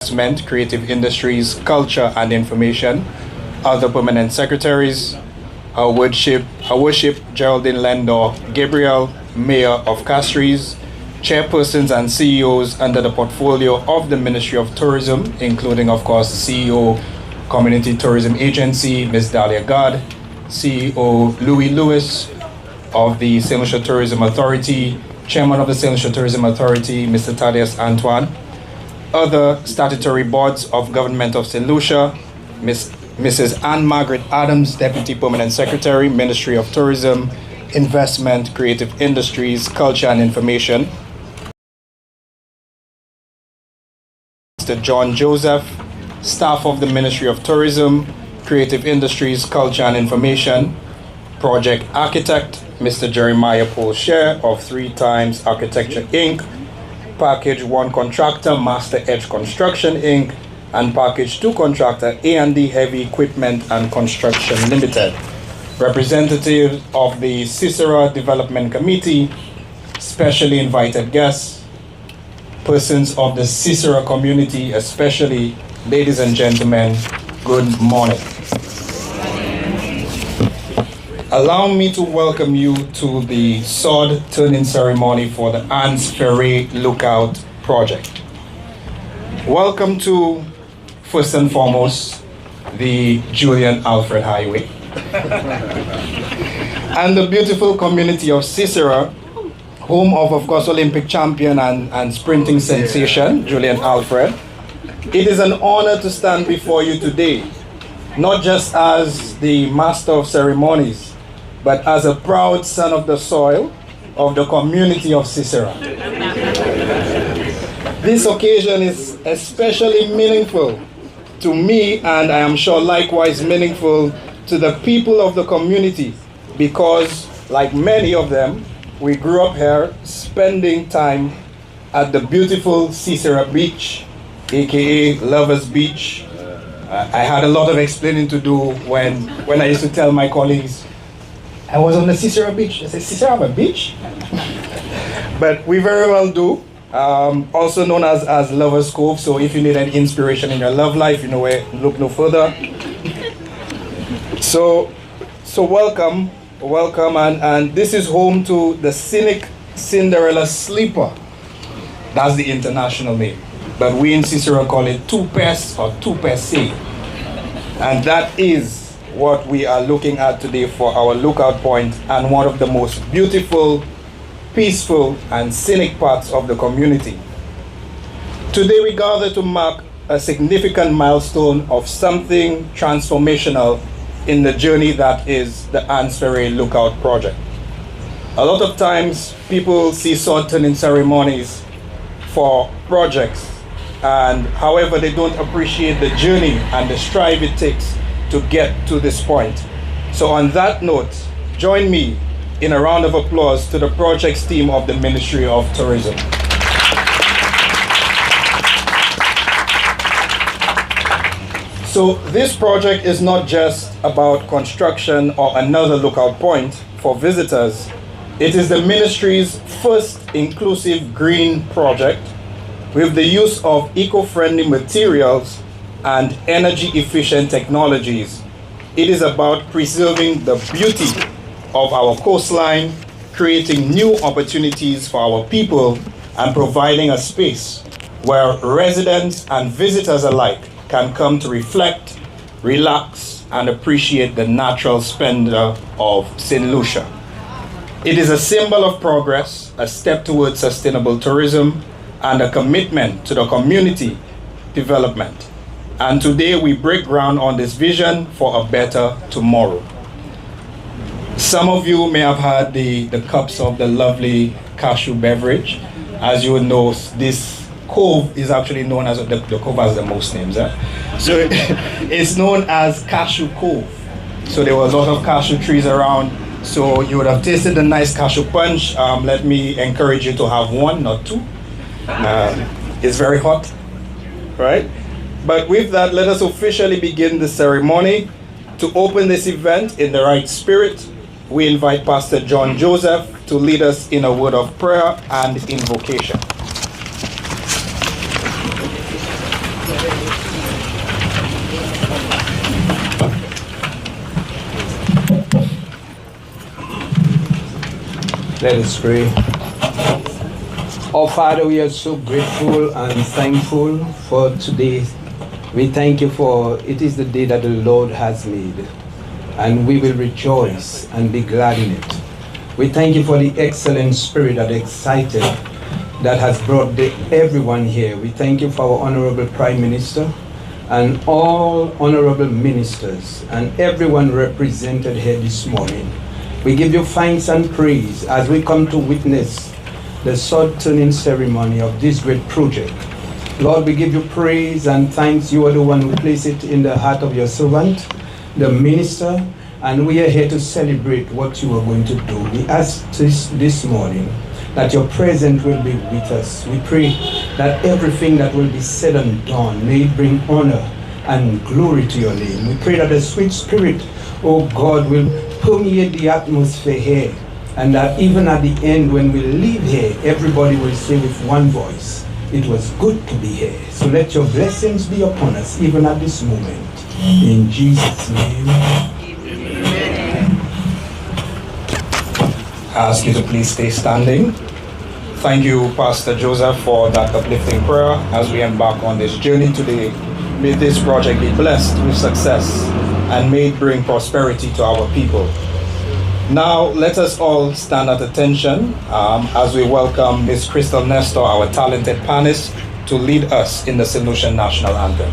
Investment, Creative Industries, Culture and Information. Other permanent secretaries, Her Worship Geraldine Lendor Gabriel, Mayor of Castries, chairpersons and CEOs under the portfolio of the Ministry of Tourism, including, of course, CEO, Community Tourism Agency, Ms. Dahlia God, CEO Louis Lewis of the St. Lucia Tourism Authority, Chairman of the St. Lucia Tourism Authority, Mr. Thaddeus Antoine, other statutory boards of government of St. Lucia, Mrs. Anne Margaret Adams, Deputy Permanent Secretary, Ministry of Tourism, Investment, Creative Industries, Culture and Information, Mr. John Joseph, staff of the Ministry of Tourism, Creative Industries, Culture and Information, Project Architect, Mr. Jeremiah Paul Share of 3 Times Architecture Inc., Package 1 Contractor, Master Edge Construction Inc., and Package 2 Contractor, A&D Heavy Equipment and Construction Limited. Representatives of the Cicero Development Committee, specially invited guests, persons of the Cicero community, especially ladies and gentlemen, good morning. Allow me to welcome you to the sword turning ceremony for the Anse Ferre Lookour project. Welcome to, first and foremost, the Julian Alfred Highway and the beautiful community of Cicero, home of course, Olympic champion and sprinting sensation, Julian Alfred. It is an honor to stand before you today, not just as the master of ceremonies, but as a proud son of the soil of the community of Cicero. This occasion is especially meaningful to me, and I am sure likewise meaningful to the people of the community, because like many of them, we grew up here spending time at the beautiful Cicero Beach, aka Lovers Beach. I had a lot of explaining to do when I used to tell my colleagues, I was on the Cicero Beach. I said, Cicero have a beach? But we very well do. Also known as Lovers Cove. So if you need any inspiration in your love life, you know where, look no further. So welcome, and this is home to the Scenic Cinderella Sleeper. That's the international name. But we in Cicero call it Two-Pes or Two-Pese. And that is what we are looking at today for our lookout point, and one of the most beautiful, peaceful, and scenic parts of the community. Today we gather to mark a significant milestone of something transformational in the journey that is the Anse Ferre Lookour project. A lot of times people see sword turning ceremonies for projects, and however they don't appreciate the journey and the strive it takes to get to this point. So on that note, join me in a round of applause to the projects team of the Ministry of Tourism. So this project is not just about construction or another lookout point for visitors. It is the ministry's first inclusive green project with the use of eco-friendly materials and energy-efficient technologies. It is about preserving the beauty of our coastline, creating new opportunities for our people, and providing a space where residents and visitors alike can come to reflect, relax, and appreciate the natural splendor of St. Lucia. It is a symbol of progress, a step towards sustainable tourism, and a commitment to the community development. And today we break ground on this vision for a better tomorrow. Some of you may have had the cups of the lovely cashew beverage. As you would know, this cove is actually known as, the cove has the most names. So it's known as Cashew Cove. So there was a lot of cashew trees around. So you would have tasted the nice cashew punch. Let me encourage you to have 1, not 2. It's very hot, right? But with that, let us officially begin the ceremony. To open this event in the right spirit, we invite Pastor John Joseph to lead us in a word of prayer and invocation. Let us pray. Oh Father, we are so grateful and thankful for today. We thank you for it is the day that the Lord has made, and we will rejoice and be glad in it. We thank you for the excellent spirit that excited, that has brought everyone here. We thank you for our Honorable Prime Minister and all honorable ministers and everyone represented here this morning. We give you thanks and praise as we come to witness the sword turning ceremony of this great project. Lord, we give you praise and thanks. You are the one who placed it in the heart of your servant, the minister, and we are here to celebrate what you are going to do. We ask this morning that your presence will be with us. We pray that everything that will be said and done may bring honor and glory to your name. We pray that the sweet spirit, oh God, will permeate the atmosphere here, and that even at the end when we leave here, everybody will say with one voice, it was good to be here. So let your blessings be upon us even at this moment. In Jesus' name. Amen. I ask you to please stay standing. Thank you, Pastor Joseph, for that uplifting prayer as we embark on this journey today. May this project be blessed with success and may it bring prosperity to our people. Now, let us all stand at attention as we welcome Ms. Crystal Nestor, our talented pianist, to lead us in the St. Lucia National Anthem.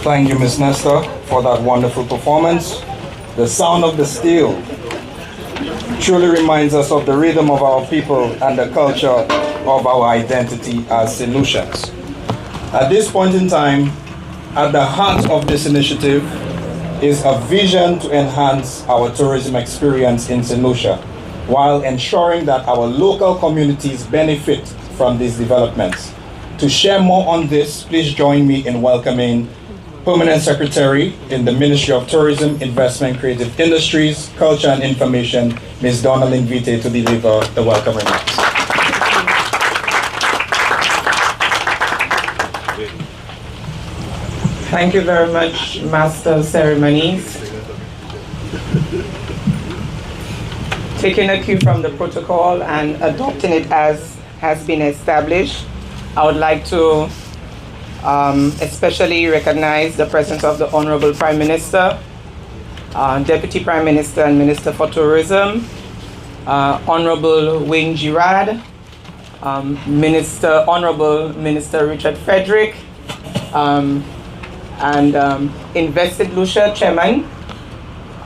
Thank you, Ms. Nestor, for that wonderful performance. The sound of the steel truly reminds us of the rhythm of our people and the culture of our identity as St. Lucians. At this point in time, at the heart of this initiative is a vision to enhance our tourism experience in St. Lucia, while ensuring that our local communities benefit from these developments. To share more on this, please join me in welcoming Permanent Secretary in the Ministry of Tourism, Investment, Creative Industries, Culture and Information, Ms. Donnelly Vite, to deliver the welcome remarks. Thank you very much, Master of Ceremonies. Taking a cue from the protocol and adopting it as has been established, I would like to especially recognize the presence of the Honorable Prime Minister, Deputy Prime Minister and Minister for Tourism, Honorable Wayne Girard, Honorable Minister Richard Frederick, and Invested Lucia Chairman.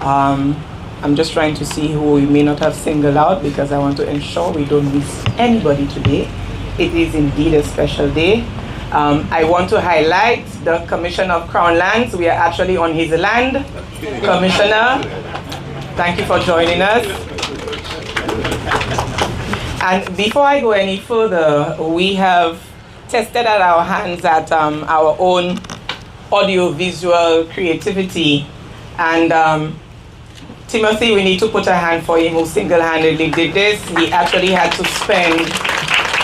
I'm just trying to see who we may not have singled out because I want to ensure we don't miss anybody today. It is indeed a special day. I want to highlight the Commissioner of Crown Lands. We are actually on his land. Commissioner, thank you for joining us. And before I go any further, we have tested at our hands at our own audio-visual creativity. And Timothy, we need to put a hand for him who single-handedly did this. He actually had to spend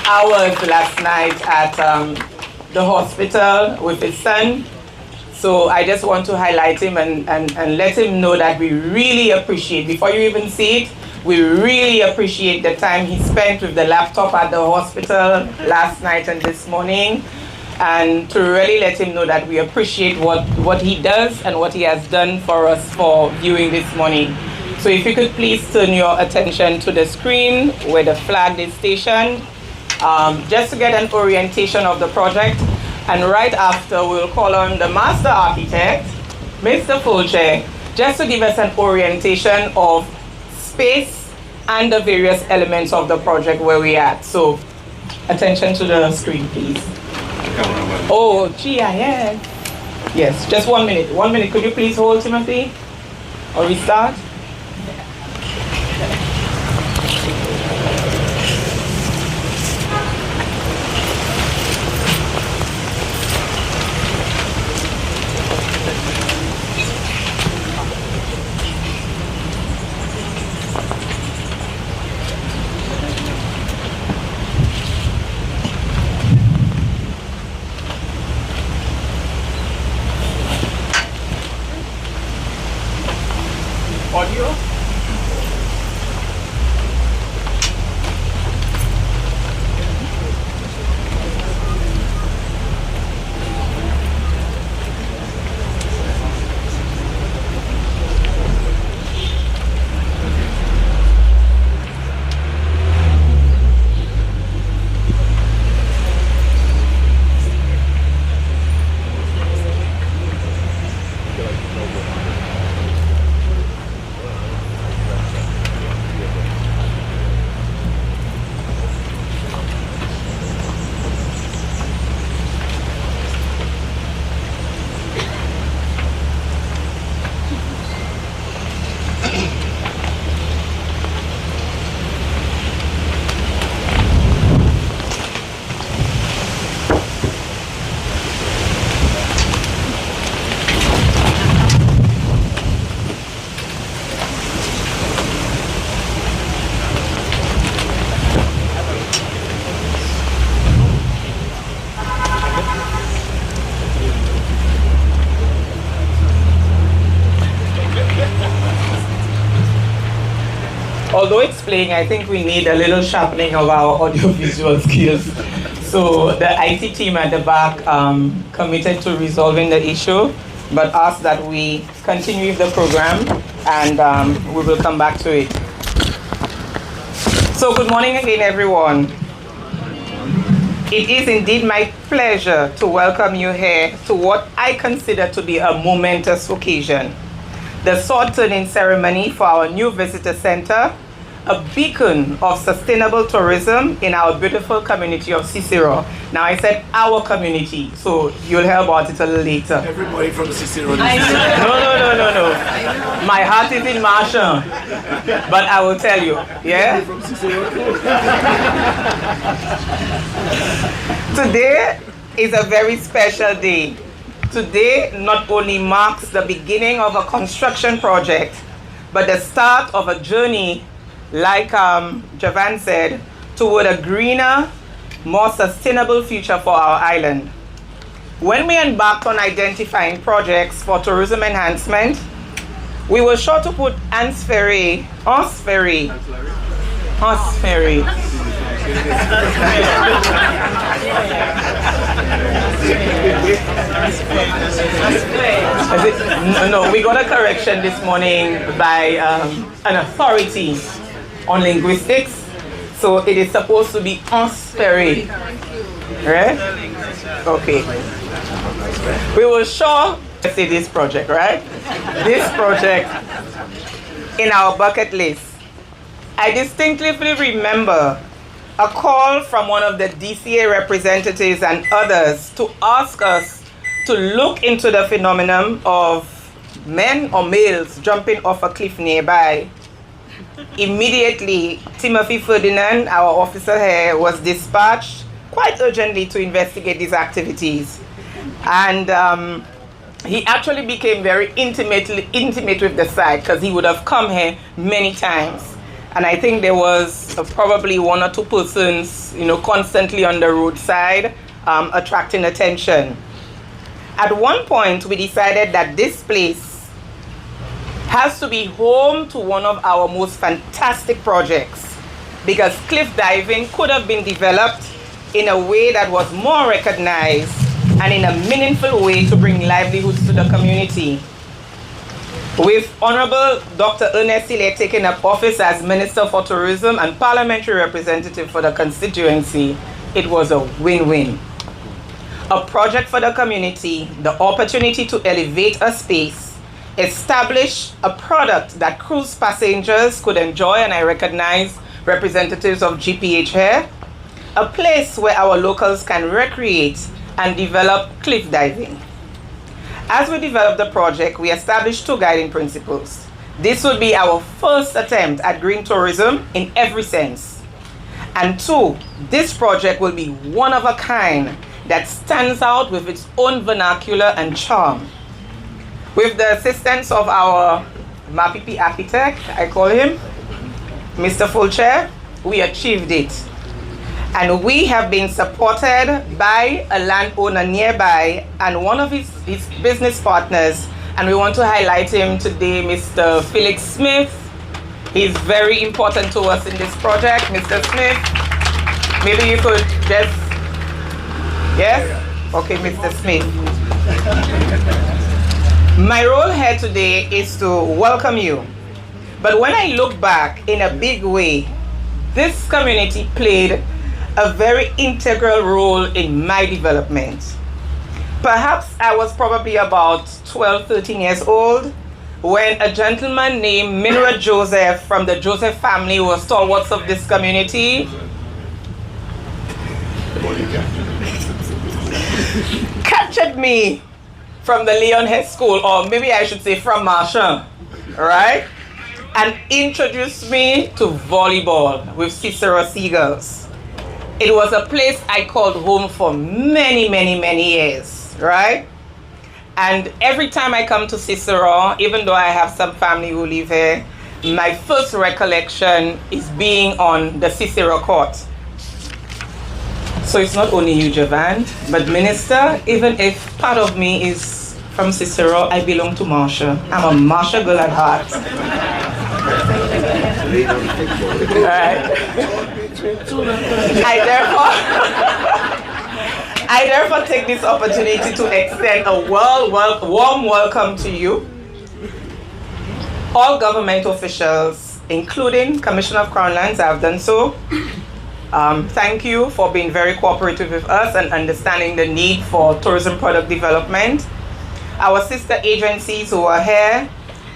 hours last night at the hospital with his son. So I just want to highlight him and let him know that we really appreciate, before you even see it, we really appreciate the time he spent with the laptop at the hospital last night and this morning, and to really let him know that we appreciate what he does and what he has done for us for viewing this morning. So if you could please turn your attention to the screen where the flag is stationed. Just to get an orientation of the project, And right after, we'll call on the master architect, Mr. Fulche, just to give us an orientation of space and the various elements of the project where we're at. So, attention to the screen, please. Oh, GIS. Yes, just 1 minute. 1 minute. Could you please hold, Timothy? Or restart? Audio? Although it's playing, I think we need a little sharpening of our audiovisual skills. So the IT team at the back committed to resolving the issue, but asked that we continue the program and we will come back to it. So good morning again, everyone. It is indeed my pleasure to welcome you here to what I consider to be a momentous occasion. The sword turning ceremony for our new visitor center, a beacon of sustainable tourism in our beautiful community of Cicero. Now I said our community, so you'll hear about it a little later. Everybody from Cicero. No. My heart is in Marshall, but I will tell you, yeah? From Cicero. Today is a very special day. Today not only marks the beginning of a construction project, but the start of a journey, like Javan said, toward a greener, more sustainable future for our island. When we embarked on identifying projects for tourism enhancement, we were sure to put Anse Ferre No, we got a correction this morning by an authority on linguistics. So it is supposed to be Anse Ferre. Right? Okay. We were sure to see this project, right? This project in our bucket list. I distinctly remember a call from one of the DCA representatives and others to ask us to look into the phenomenon of men or males jumping off a cliff nearby. Immediately, Timothy Ferdinand, our officer here, was dispatched quite urgently to investigate these activities. And he actually became very intimate with the site because he would have come here many times. And I think there was probably one or two persons, constantly on the roadside, attracting attention. At one point, we decided that this place has to be home to one of our most fantastic projects, because cliff diving could have been developed in a way that was more recognized and in a meaningful way to bring livelihoods to the community. With Honorable Dr. Ernest Sile taking up office as Minister for Tourism and Parliamentary Representative for the constituency, it was a win-win. a project for the community, the opportunity to elevate a space, establish a product that cruise passengers could enjoy, and I recognize representatives of GPH here, a place where our locals can recreate and develop cliff diving. As we developed the project, we established 2 guiding principles. This would be our first attempt at green tourism in every sense. And 2, this project will be one of a kind that stands out with its own vernacular and charm. With the assistance of our MAPIPI architect, I call him, Mr. Fulcher, we achieved it. And we have been supported by a landowner nearby and one of his business partners. And we want to highlight him today, Mr. Felix Smith. He's very important to us in this project. Mr. Smith, maybe you could just, yes? Okay, Mr. Smith. My role here today is to welcome you. But when I look back in a big way, this community played a very integral role in my development. Perhaps I was probably about 12, 13 years old when a gentleman named Minra Joseph from the Joseph family, who was stalwarts of this community, captured me from the Leon Head School, or maybe I should say from Marchand, right? And introduced me to volleyball with Cicero Seagulls. It was a place I called home for many, many, many years, right? And every time I come to Cicero, even though I have some family who live here, my first recollection is being on the Cicero court. So it's not only you, Javan, but Minister, even if part of me is from Cicero, I belong to Marsha. I'm a Marsha girl at heart. All right. I therefore take this opportunity to extend a warm welcome to you, all government officials, including Commissioner of Crown Lands. I have done so. Thank you for being very cooperative with us and understanding the need for tourism product development. Our sister agencies who are here,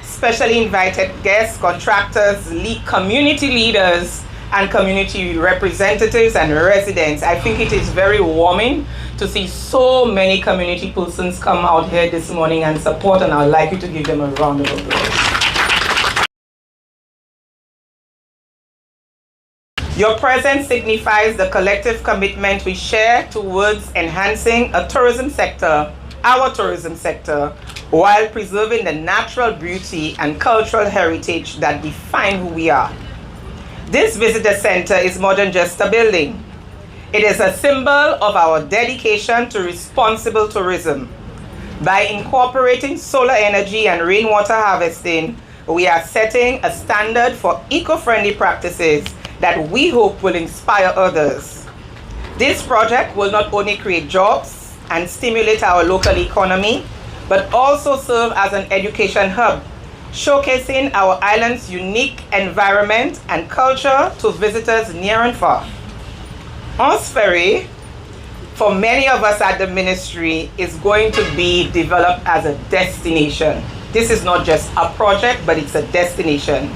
specially invited guests, contractors, community leaders, and community representatives and residents. I think it is very warming to see so many community persons come out here this morning and support, and I'd like you to give them a round of applause. Your presence signifies the collective commitment we share towards enhancing a tourism sector, our tourism sector, while preserving the natural beauty and cultural heritage that define who we are. This visitor center is more than just a building. It is a symbol of our dedication to responsible tourism. By incorporating solar energy and rainwater harvesting, we are setting a standard for eco-friendly practices that we hope will inspire others. This project will not only create jobs and stimulate our local economy, but also serve as an education hub, showcasing our island's unique environment and culture to visitors near and far. Anse Ferre, for many of us at the ministry, is going to be developed as a destination. This is not just a project, but it's a destination.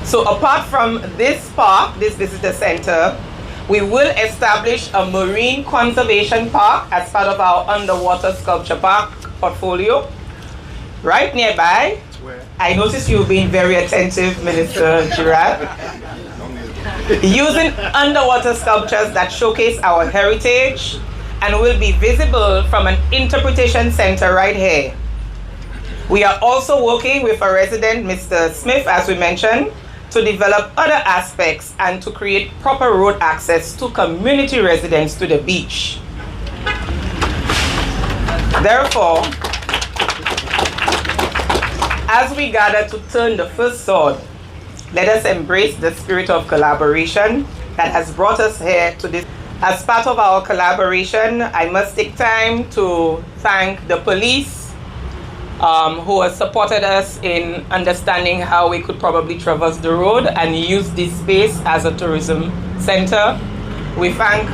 So apart from this park, this visitor center, we will establish a marine conservation park as part of our underwater sculpture park portfolio. Right nearby, I notice you've been very attentive, Minister Girard, using underwater sculptures that showcase our heritage and will be visible from an interpretation center right here. We are also working with a resident, Mr. Smith, as we mentioned, to develop other aspects and to create proper road access to community residents to the beach. Therefore, as we gather to turn the first sword, let us embrace the spirit of collaboration that has brought us here to this. As part of our collaboration, I must take time to thank the police who has supported us in understanding how we could probably traverse the road and use this space as a tourism center. We thank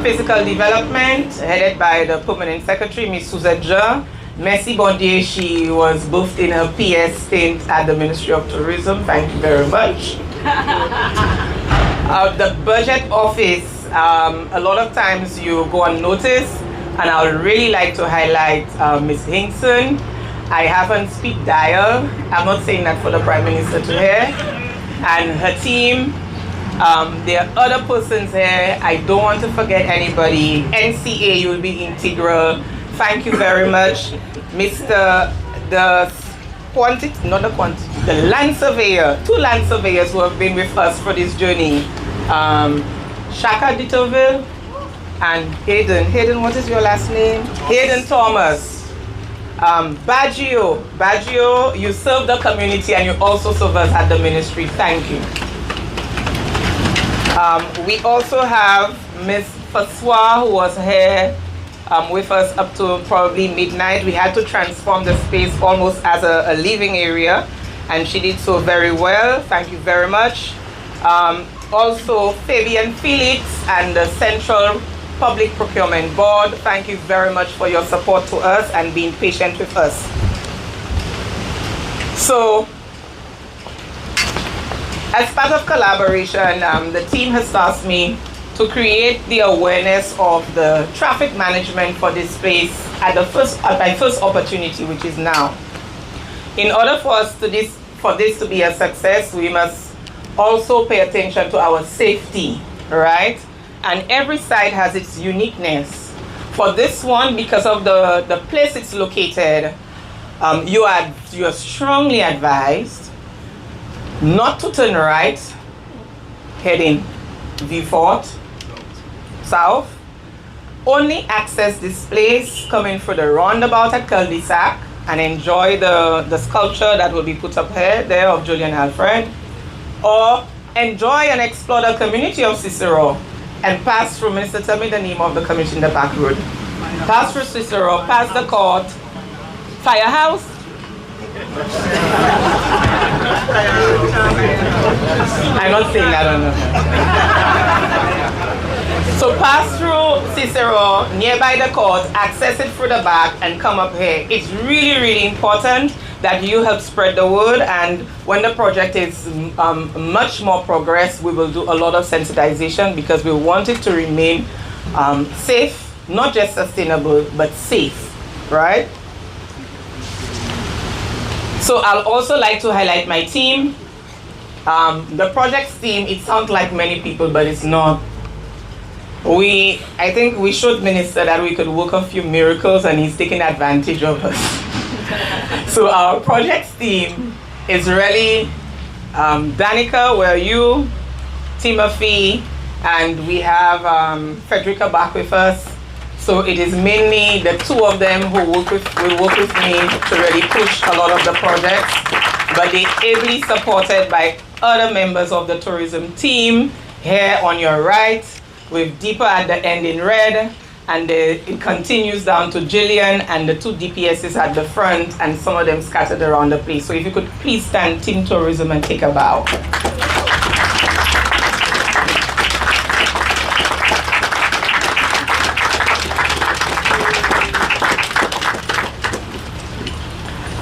Physical Development, headed by the Permanent Secretary, Ms. Suzette Ja. Merci bon Dieu, she was booked in her PS stint at the Ministry of Tourism. Thank you very much. The Budget Office, a lot of times you go unnoticed, and I would really like to highlight Ms. Hinkson. I haven't speak dial. I'm not saying that for the Prime Minister to hear. And her team. There are other persons here. I don't want to forget anybody. NCA, you will be integral. Thank you very much. Mr. The land surveyor, 2 land surveyors who have been with us for this journey. Shaka Dittoville and Hayden. Hayden, what is your last name? Hayden Thomas. Baggio, you serve the community and you also serve us at the ministry. Thank you. We also have Ms. Faswa, who was here with us up to probably midnight. We had to transform the space almost as a living area, and she did so very well. Thank you very much. Also, Fabian Felix and the Central Public Procurement Board, thank you very much for your support to us and being patient with us. So, as part of collaboration, the team has tasked me to create the awareness of the traffic management for this space at my first opportunity, which is now. In order for this to be a success, we must also pay attention to our safety, right? And every site has its uniqueness. For this one, because of the place it's located, you are strongly advised not to turn right, heading V4 south. Only access this place coming through the roundabout at Cul-de-Sac and enjoy the sculpture that will be put up there of Julian Alfred, or enjoy and explore the community of Cicero and pass through, Minister, tell me the name of the community in the back road. Pass through Cicero, pass the court, Firehouse. I'm not saying that on the So pass through Cicero, nearby the court, access it through the back, and come up here. It's really, really important that you help spread the word, and when the project is much more progressed, we will do a lot of sensitization because we want it to remain safe, not just sustainable, but safe, right? So I'll also like to highlight my team. The project's team, it sounds like many people, but it's not. I think we showed Minister that we could work a few miracles, and he's taking advantage of us. So our project's team is really Danica, where you, Timothy, and we have Frederica back with us. So it is mainly the 2 of them who will work with me to really push a lot of the projects, but they're ably supported by other members of the tourism team here on your right, with Deepa at the end in red, and it continues down to Jillian and the 2 DPSs at the front, and some of them scattered around the place. So if you could please stand, Team Tourism, and take a bow.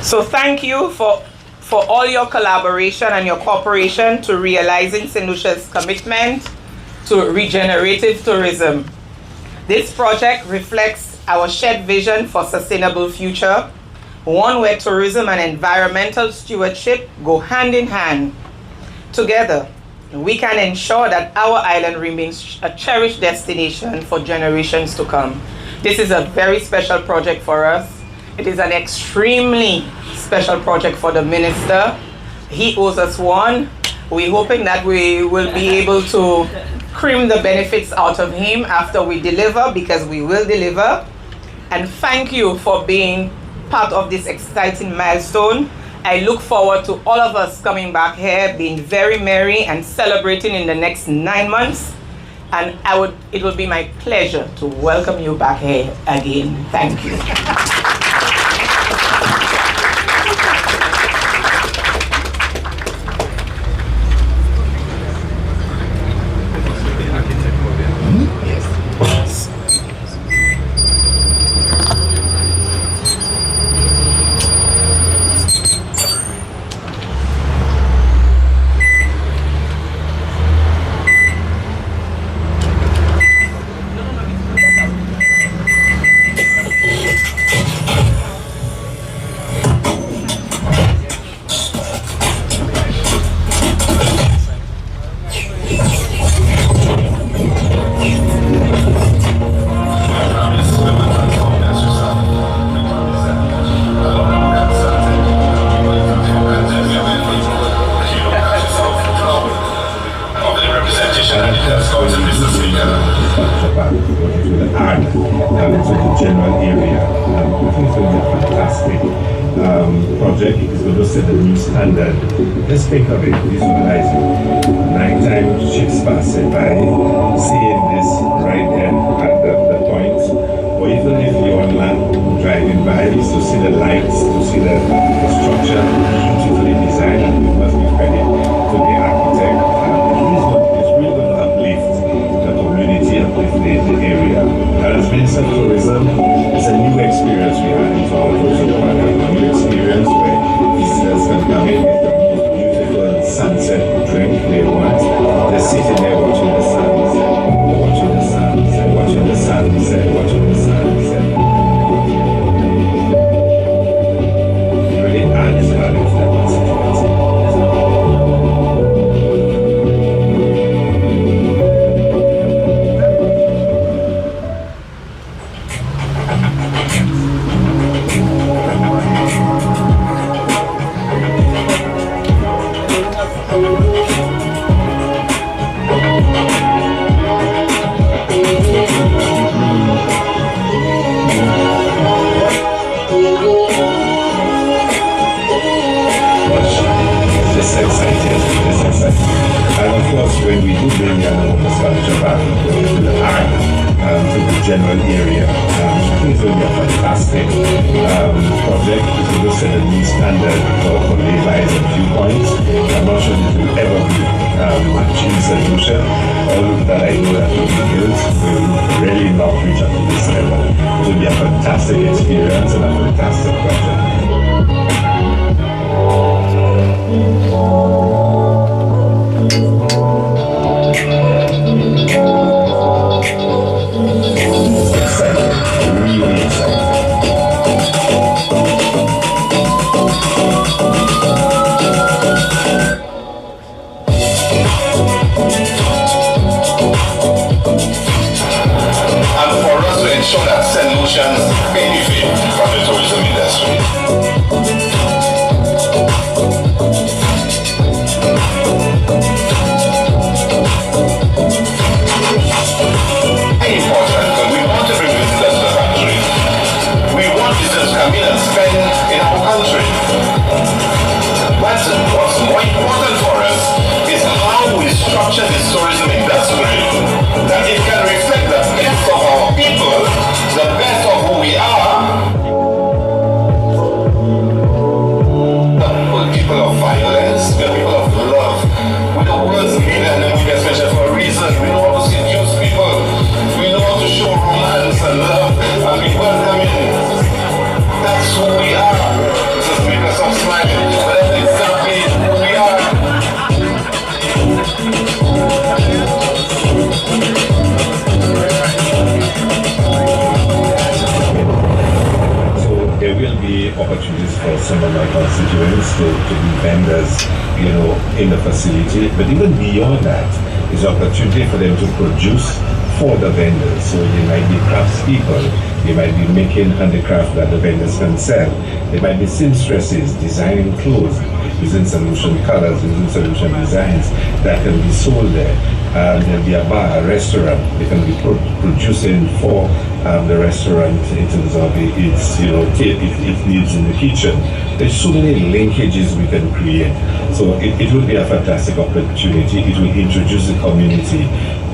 So thank you for all your collaboration and your cooperation to realizing St. Lucia's commitment to regenerative tourism. This project reflects our shared vision for sustainable future, one where tourism and environmental stewardship go hand in hand. Together, we can ensure that our island remains a cherished destination for generations to come. This is a very special project for us. It is an extremely special project for the minister. He owes us one. We're hoping that we will be able to cream the benefits out of him after we deliver, because we will deliver. And thank you for being part of this exciting milestone. I look forward to all of us coming back here, being very merry and celebrating in the next 9 months. And it will be my pleasure to welcome you back here again. Thank you. tourism business leader. Japan, what it will add to the general area. I think it's going to be a fantastic project. It's going to set a new standard. Just think of it, visualize it. Nighttime ships passing by, seeing this right there at the point. Or even if you're on land driving by, is to see the lights, to see the structure beautifully designed, and we must give credit to the architect. It's really going to uplift the community, uplift the area. And as Minister of Tourism, it's a new experience we have in our tourism partner, a new experience where visitors can come in with the most beautiful sunset drink they want. They're sitting there watching the sunset, watching the sunset, watching the sunset, watching the sunset. It really adds value to that constituency. And of course, when we do bring the sculpture back to the art, to the general area, I think it's going to be a fantastic project. It's going to set a new standard for laybys and viewpoints. I'm not sure it will ever be achieved in Lucia. All that I know that will be built will really not reach up to this level. It will be a fantastic experience and a fantastic project. Really excited. And for us to ensure that St. Lucians benefit from the tourism industry. Important, because we want to bring visitors to the country. We want visitors to come in and spend in our country. But what's more important for us is how we structure this tourism industry, that it can reflect the best of our people, the best of who we are. We're people of violence, we're people of love. We're the world's leader in the media, especially for a reason. We know how to seduce people. We know how to show romance and love, and we welcome it. That's who we are. Just make us all smiling, but that's exactly who we are. So there will be opportunities for some of my constituents to be vendors, in the facility. But even beyond that, is opportunity for them to produce for the vendors. So they might be craftspeople, they might be making handicraft that the vendors can sell. They might be seamstresses designing clothes using solution colors, using solution designs that can be sold there. There'll be a bar, a restaurant. They can be producing for the restaurant in terms of its needs in the kitchen. There's so many linkages we can create. So it will be a fantastic opportunity. It will introduce the community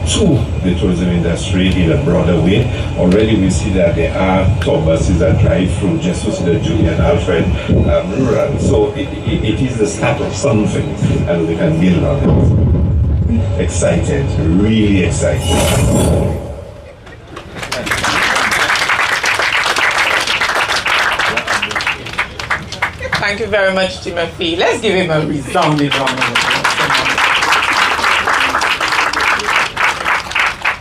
to the tourism industry in a broader way. Already we see that there are tour buses that drive through just to see the Julian Alfred rural. So it is the start of something, and we can build on it. Excited, really excited. Thank you very much, Timothy. Let's give him a resounding round of applause.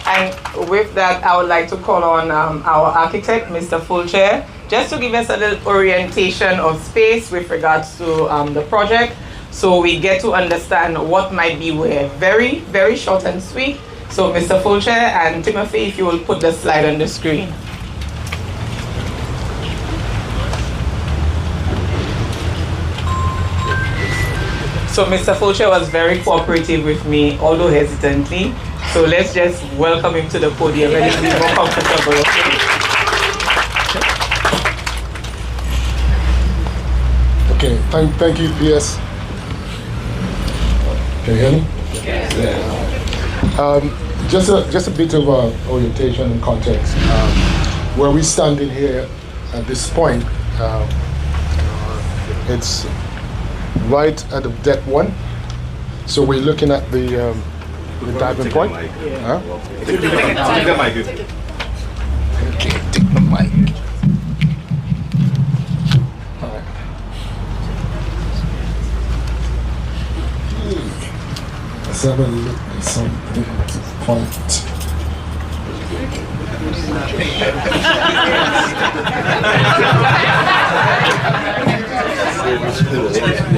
And with that, I would like to call on our architect, Mr. Fulcher, just to give us a little orientation of space with regards to the project, so we get to understand what might be where. Very, very short and sweet. So Mr. Fulcher and Timothy, if you will put the slide on the screen. So Mr. Fulcher was very cooperative with me, although hesitantly. So let's just welcome him to the podium and he'll be more comfortable. Okay, thank you, PS. Can you hear me? Yes. Just a bit of orientation and context. Where we standing here at this point, it's right at the deck one. So we're looking at the diving point. Huh? Take the mic. Okay, take the mic. All right. Let's have a look at something to point.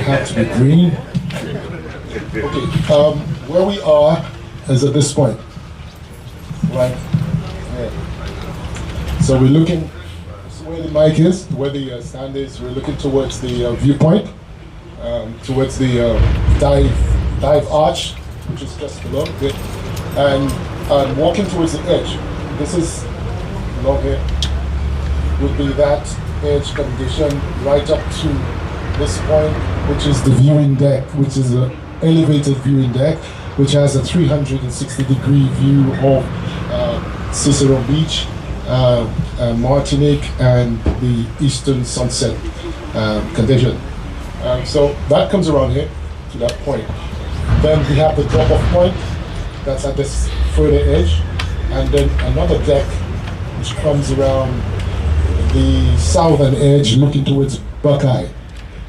Have to be green. Okay, where we are is at this point, right? Yeah. So we're looking where the mic is, where the stand is. We're looking towards the viewpoint, towards the dive arch, which is just below it, and walking towards the edge. This is along here. Would be that edge condition right up to this point, which is the viewing deck, which is an elevated viewing deck, which has a 360-degree view of Cicero Beach, Martinique, and the eastern sunset condition. So that comes around here to that point. Then we have the drop-off point that's at this further edge, and then another deck which comes around the southern edge looking towards Buckeye.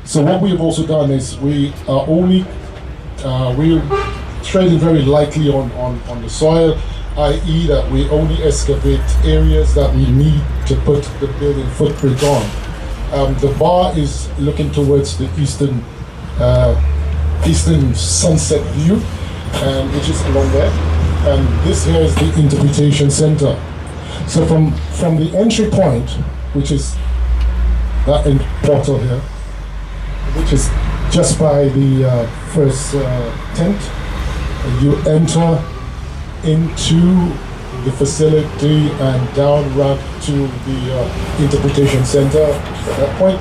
So what we have also done is we are only we're treading very lightly on the soil, i.e. that we only excavate areas that we need to put the building footprint on. The bar is looking towards the eastern sunset view, which is along there. And this here is the interpretation center. So from the entry point, which is that in portal here, which is just by the first tent, you enter into the facility and down ramp to the interpretation center at that point,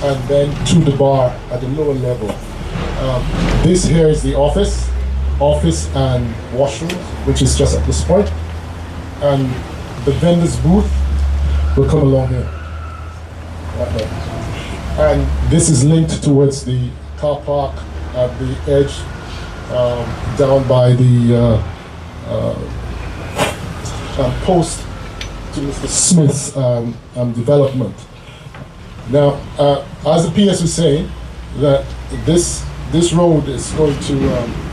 and then to the bar at the lower level. This here is the office and washroom, which is just at this point, and the vendor's booth will come along here, right there. And this is linked towards the car park at the edge, down by the post to Mr. Smith's development. Now, as the PS was saying, that this road is going to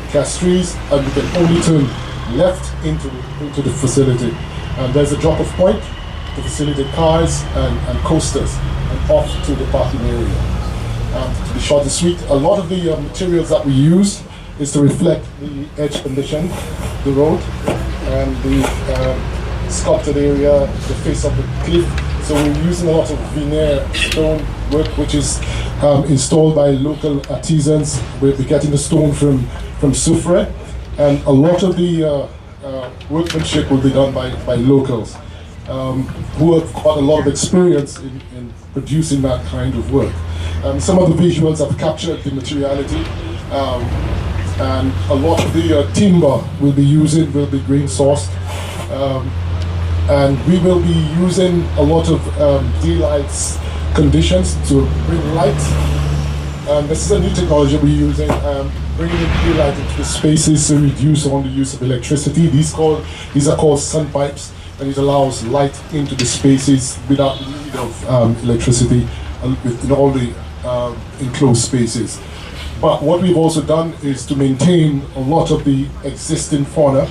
Castries, and you can only turn left into the facility. And there's a drop-off point to facilitate cars and coasters and off to the parking area. To be short and sweet, a lot of the materials that we use is to reflect the edge condition, the road, and the sculpted area, the face of the cliff. So we're using a lot of veneer stone work, which is installed by local artisans. We'll be getting the stone from Soufre, and a lot of the workmanship will be done by locals who have got a lot of experience in producing that kind of work. Some of the visuals have captured the materiality, and a lot of the timber we'll be using will be green sourced, and we will be using a lot of daylight conditions to bring light. This is a new technology we're using, bringing daylight into the spaces to reduce on the use of electricity. These are called sun pipes, and it allows light into the spaces without the need of electricity in all the enclosed spaces. But what we've also done is to maintain a lot of the existing fauna.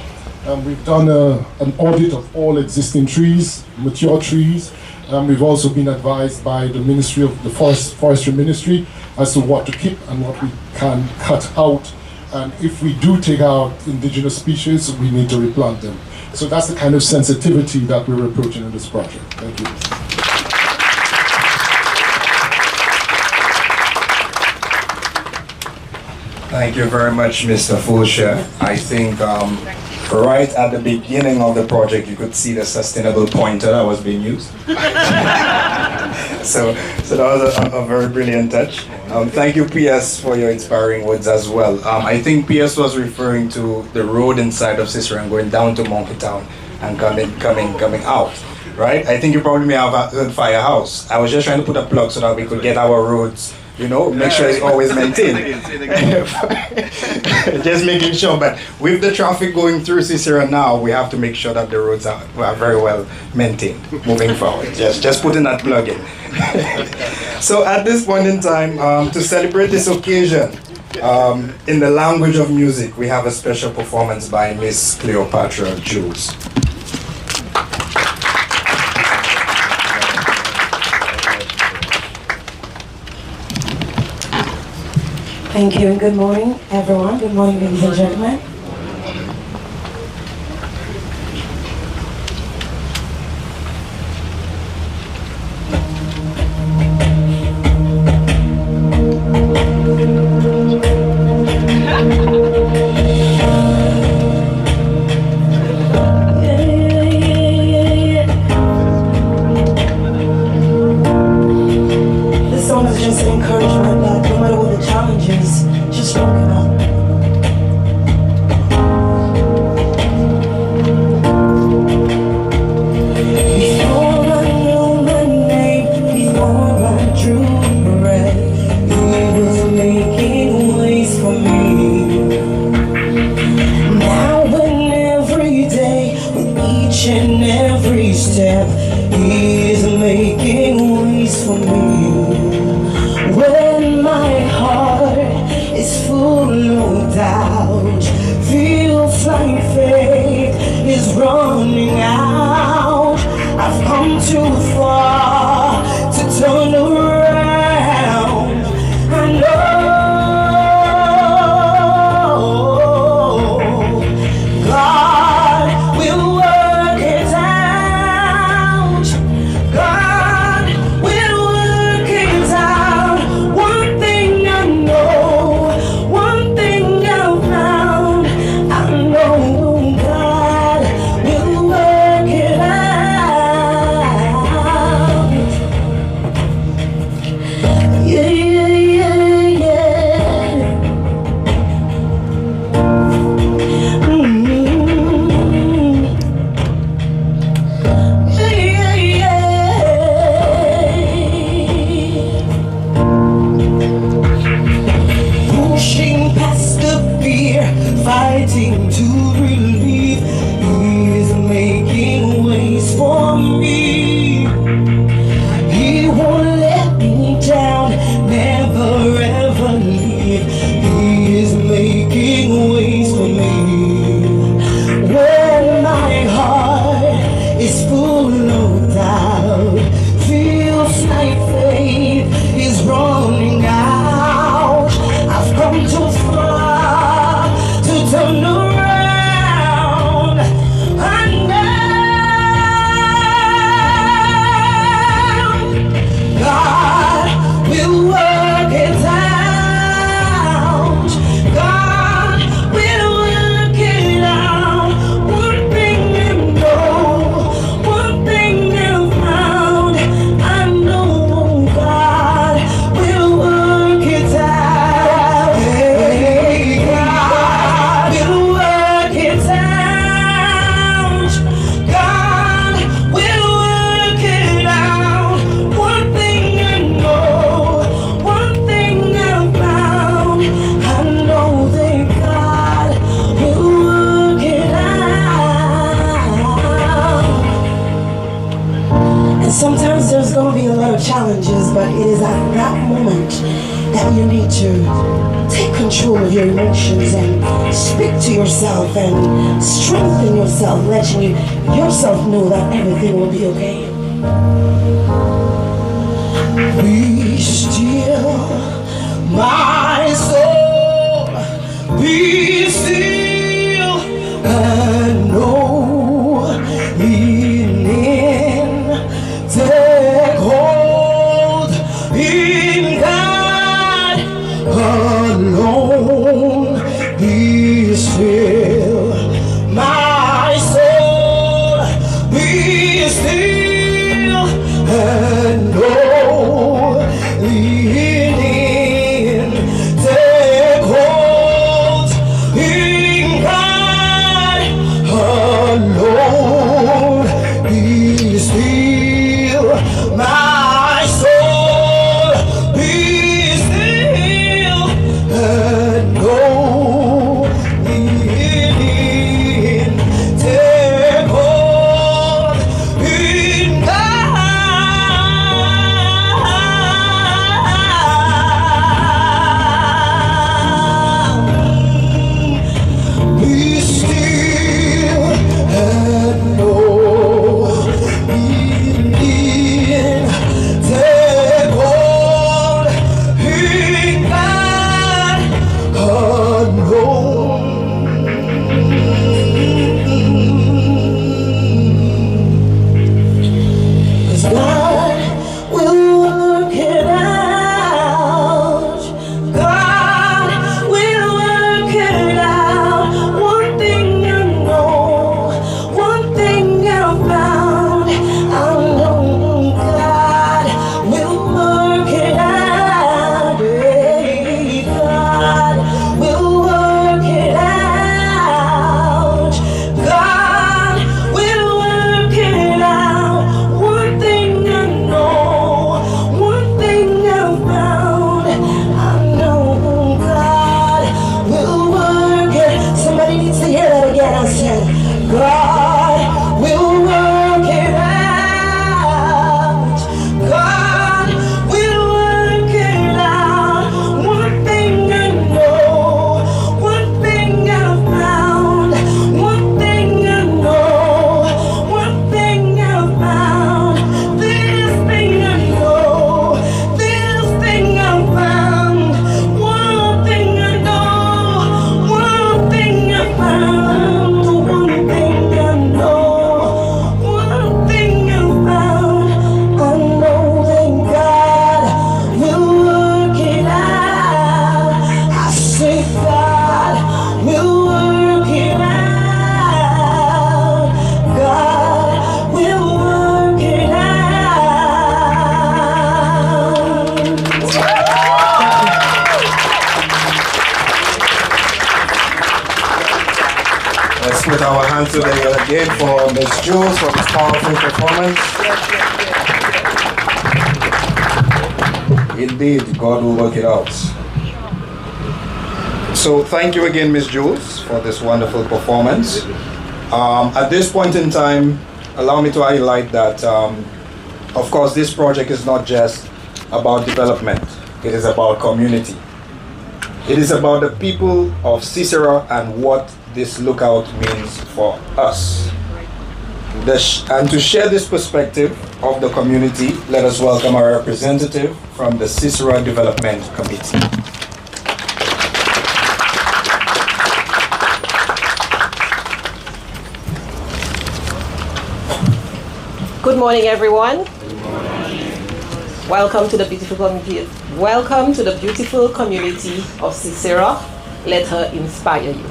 We've done an audit of all existing trees, mature trees. We've also been advised by the Ministry of the Forestry Ministry as to what to keep and what we can cut out. And if we do take out indigenous species, we need to replant them. So that's the kind of sensitivity that we're approaching in this project. Thank you. Thank you very much, Mr. Fulcher. I think right at the beginning of the project, you could see the sustainable pointer that was being used. so that was a very brilliant touch. Thank you, PS, for your inspiring words as well. I think PS was referring to the road inside of Cicero and going down to Monkey Town and coming out. Right? I think you probably may have heard Firehouse. I was just trying to put a plug so that we could get our roads, make sure it's always maintained. Just making sure, but with the traffic going through Cicero now, we have to make sure that the roads are very well maintained moving forward. Just putting that plug in. So at this point in time, to celebrate this occasion, in the language of music, we have a special performance by Miss Cleopatra Jules. Thank you and good morning, everyone. Good morning, ladies and gentlemen. This song is just an encouragement that no matter what the challenges, just don't give up. Before I knew my name, before I drew breath, He was making ways for me. Now and every day, with each and every step, He is making ways for me. When my heart is full of doubt, feels like faith is running out, I've come too far to turn around. I know God will work it out. God will work it out. One thing I know, one thing I found, I know God will work it out. Yeah, yeah, yeah, yeah. Yeah, yeah. Pushing past the fear, fighting to relieve, He is making ways for me. He won't let me down, never ever leave. He is making ways for me. When my heart is full of doubt, feels like faith is running out, I've come too far to turn around. I know God will work it out. God will work it out. One thing I know, one thing I found, I know God will work it out. Hey, God will work it out. God will work it out. One thing I know, one thing I found, I know that God will work it out. And sometimes there's going to be a lot of challenges, but it is at that moment that you need to take control of your emotions and speak to yourself and strengthen yourself, letting yourself know that everything will be okay. Be still, my soul, be still, and know, lean in, take hold in God alone. God will work it out. God will work it out. One thing I know, one thing I've found, one thing I know, one thing I've found. This thing I know, this thing I've found. One thing I know, one thing I found. One thing I know, one thing I found. I know that God will work it out. I say God will work it out. God will work it Let's put our hands together again for Ms. Jules for this powerful performance. Indeed, God will work it out. So thank you again, Ms. Jules, for this wonderful performance. At this point in time, allow me to highlight that, of course, this project is not just about development. It is about community. It is about the people of Sisera and what this lookout means for us. And to share this perspective of the community, let us welcome our representative from the Sisera Development Committee. Good morning, everyone. Welcome to the beautiful community. Welcome to the beautiful community of Sisera. Let her inspire you.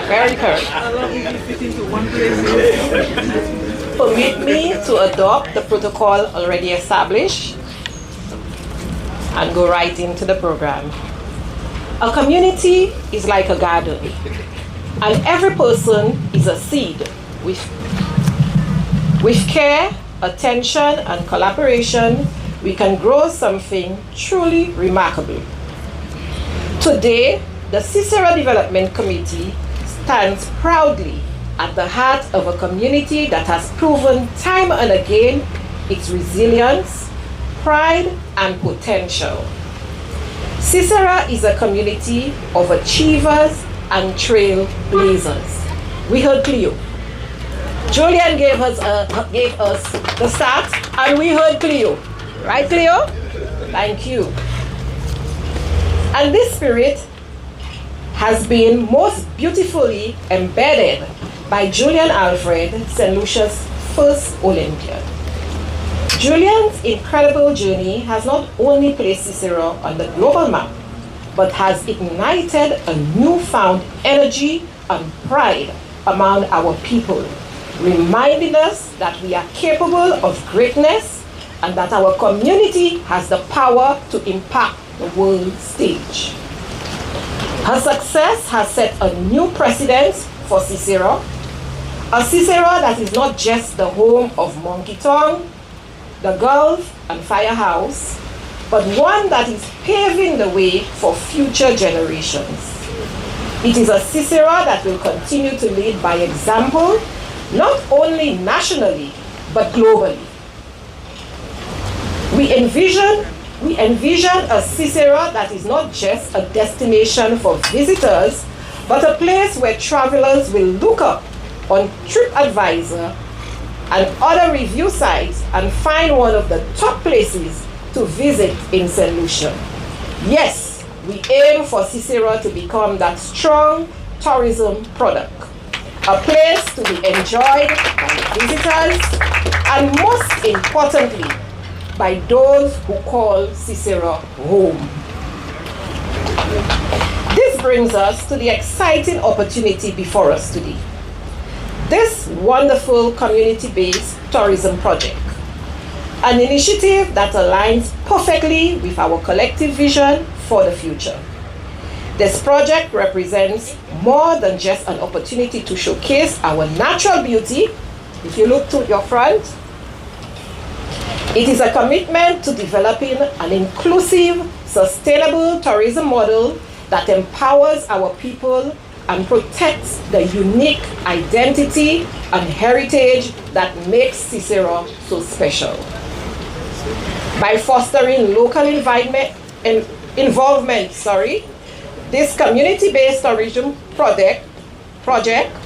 Very correct. Permit me to adopt the protocol already established and go right into the program. A community is like a garden, and every person is a seed. With care, attention, and collaboration, we can grow something truly remarkable. Today, the Sisera Development Committee stands proudly at the heart of a community that has proven time and again its resilience, pride, and potential. Sisera is a community of achievers and trailblazers. We heard Cleo. Julian gave us the stats, and we heard Cleo. Right, Cleo? Thank you. And this spirit has been most beautifully embedded by Julian Alfred, St. Lucia's first Olympian. Julian's incredible journey has not only placed Sisera on the global map, but has ignited a newfound energy and pride among our people, reminding us that we are capable of greatness and that our community has the power to impact the world stage. Her success has set a new precedent for Sisera, a Sisera that is not just the home of Monkey Tongue, the Gulf and Firehouse, but one that is paving the way for future generations. It is a Sisera that will continue to lead by example, not only nationally, but globally. We envision a Sisera that is not just a destination for visitors, but a place where travelers will look up on TripAdvisor and other review sites and find one of the top places to visit in St. Lucia. Yes, we aim for Sisera to become that strong tourism product, a place to be enjoyed by visitors and, most importantly, by those who call Sisera home. This brings us to the exciting opportunity before us today. This wonderful community-based tourism project, an initiative that aligns perfectly with our collective vision for the future. This project represents more than just an opportunity to showcase our natural beauty. If you look to your front, It is a commitment to developing an inclusive, sustainable tourism model that empowers our people and protects the unique identity and heritage that makes Cicero so special. By fostering local involvement, this community-based tourism project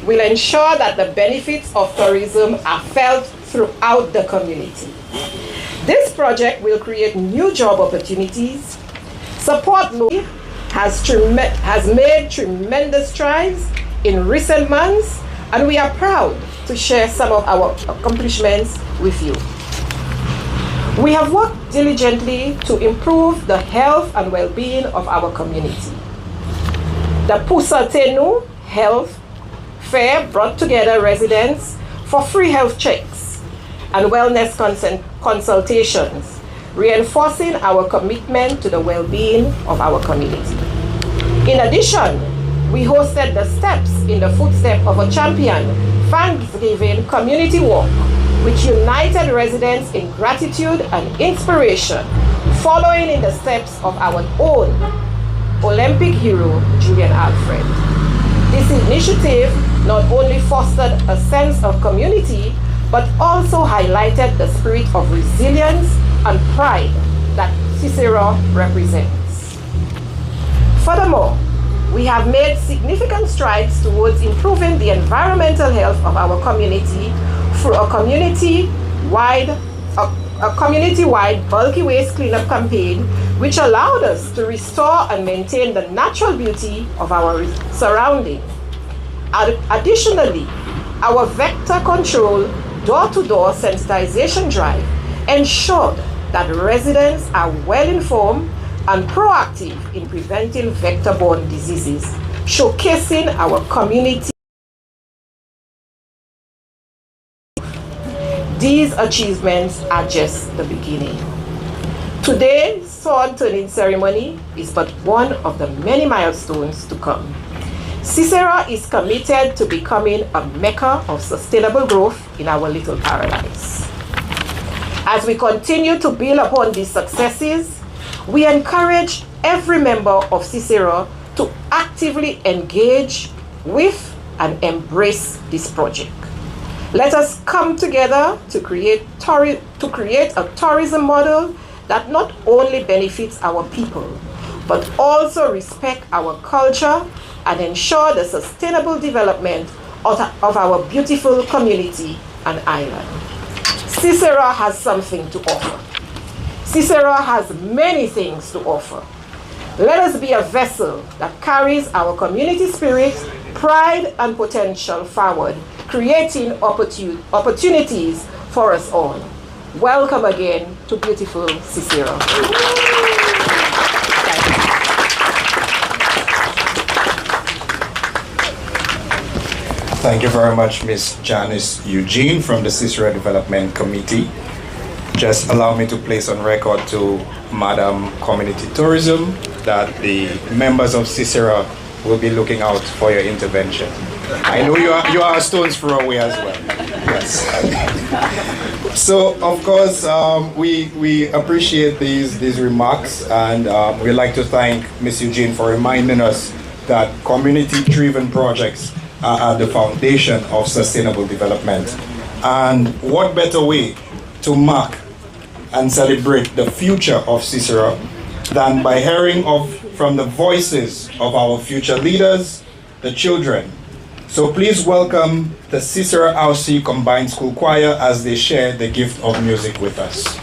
will ensure that the benefits of tourism are felt throughout the community. This project will create new job opportunities, support local has made tremendous strides in recent months, and we are proud to share some of our accomplishments with you. We have worked diligently to improve the health and well-being of our community. The Pusatenu Health Fair brought together residents for free health checks and wellness consultations, reinforcing our commitment to the well-being of our community. In addition, we hosted the Steps in the Footsteps of a Champion Thanksgiving Community Walk, which united residents in gratitude and inspiration, following in the steps of our own Olympic hero, Julian Alfred. This initiative not only fostered a sense of community, but also highlighted the spirit of resilience and pride that Cicero represents. Furthermore, we have made significant strides towards improving the environmental health of our community through a community-wide bulky waste cleanup campaign, which allowed us to restore and maintain the natural beauty of our surroundings. Additionally, our vector control door-to-door sensitization drive ensured that residents are well informed and proactive in preventing vector-borne diseases, showcasing our community. These achievements are just the beginning. Today's sword turning ceremony is but one of the many milestones to come. Cicero is committed to becoming a mecca of sustainable growth in our little paradise. As we continue to build upon these successes, we encourage every member of Cicero to actively engage with and embrace this project. Let us come together to create a tourism model that not only benefits our people, but also respect our culture and ensure the sustainable development of our beautiful community and island. Cicero has something to offer. Cicero has many things to offer. Let us be a vessel that carries our community spirit, pride, and potential forward, creating opportunities for us all. Welcome again to beautiful Cicero. Thank you very much, Ms. Janice Eugene from the Cicero Development Committee. Just allow me to place on record to Madam Community Tourism that the members of Cicero will be looking out for your intervention. I know you are a stone's throw away as well. Yes. So of course we appreciate these remarks, and we'd like to thank Ms. Eugene for reminding us that community-driven projects are at the foundation of sustainable development. And what better way to mark and celebrate the future of Cicero than by hearing from the voices of our future leaders, the children. So please welcome the Cicero RC Combined School Choir as they share the gift of music with us.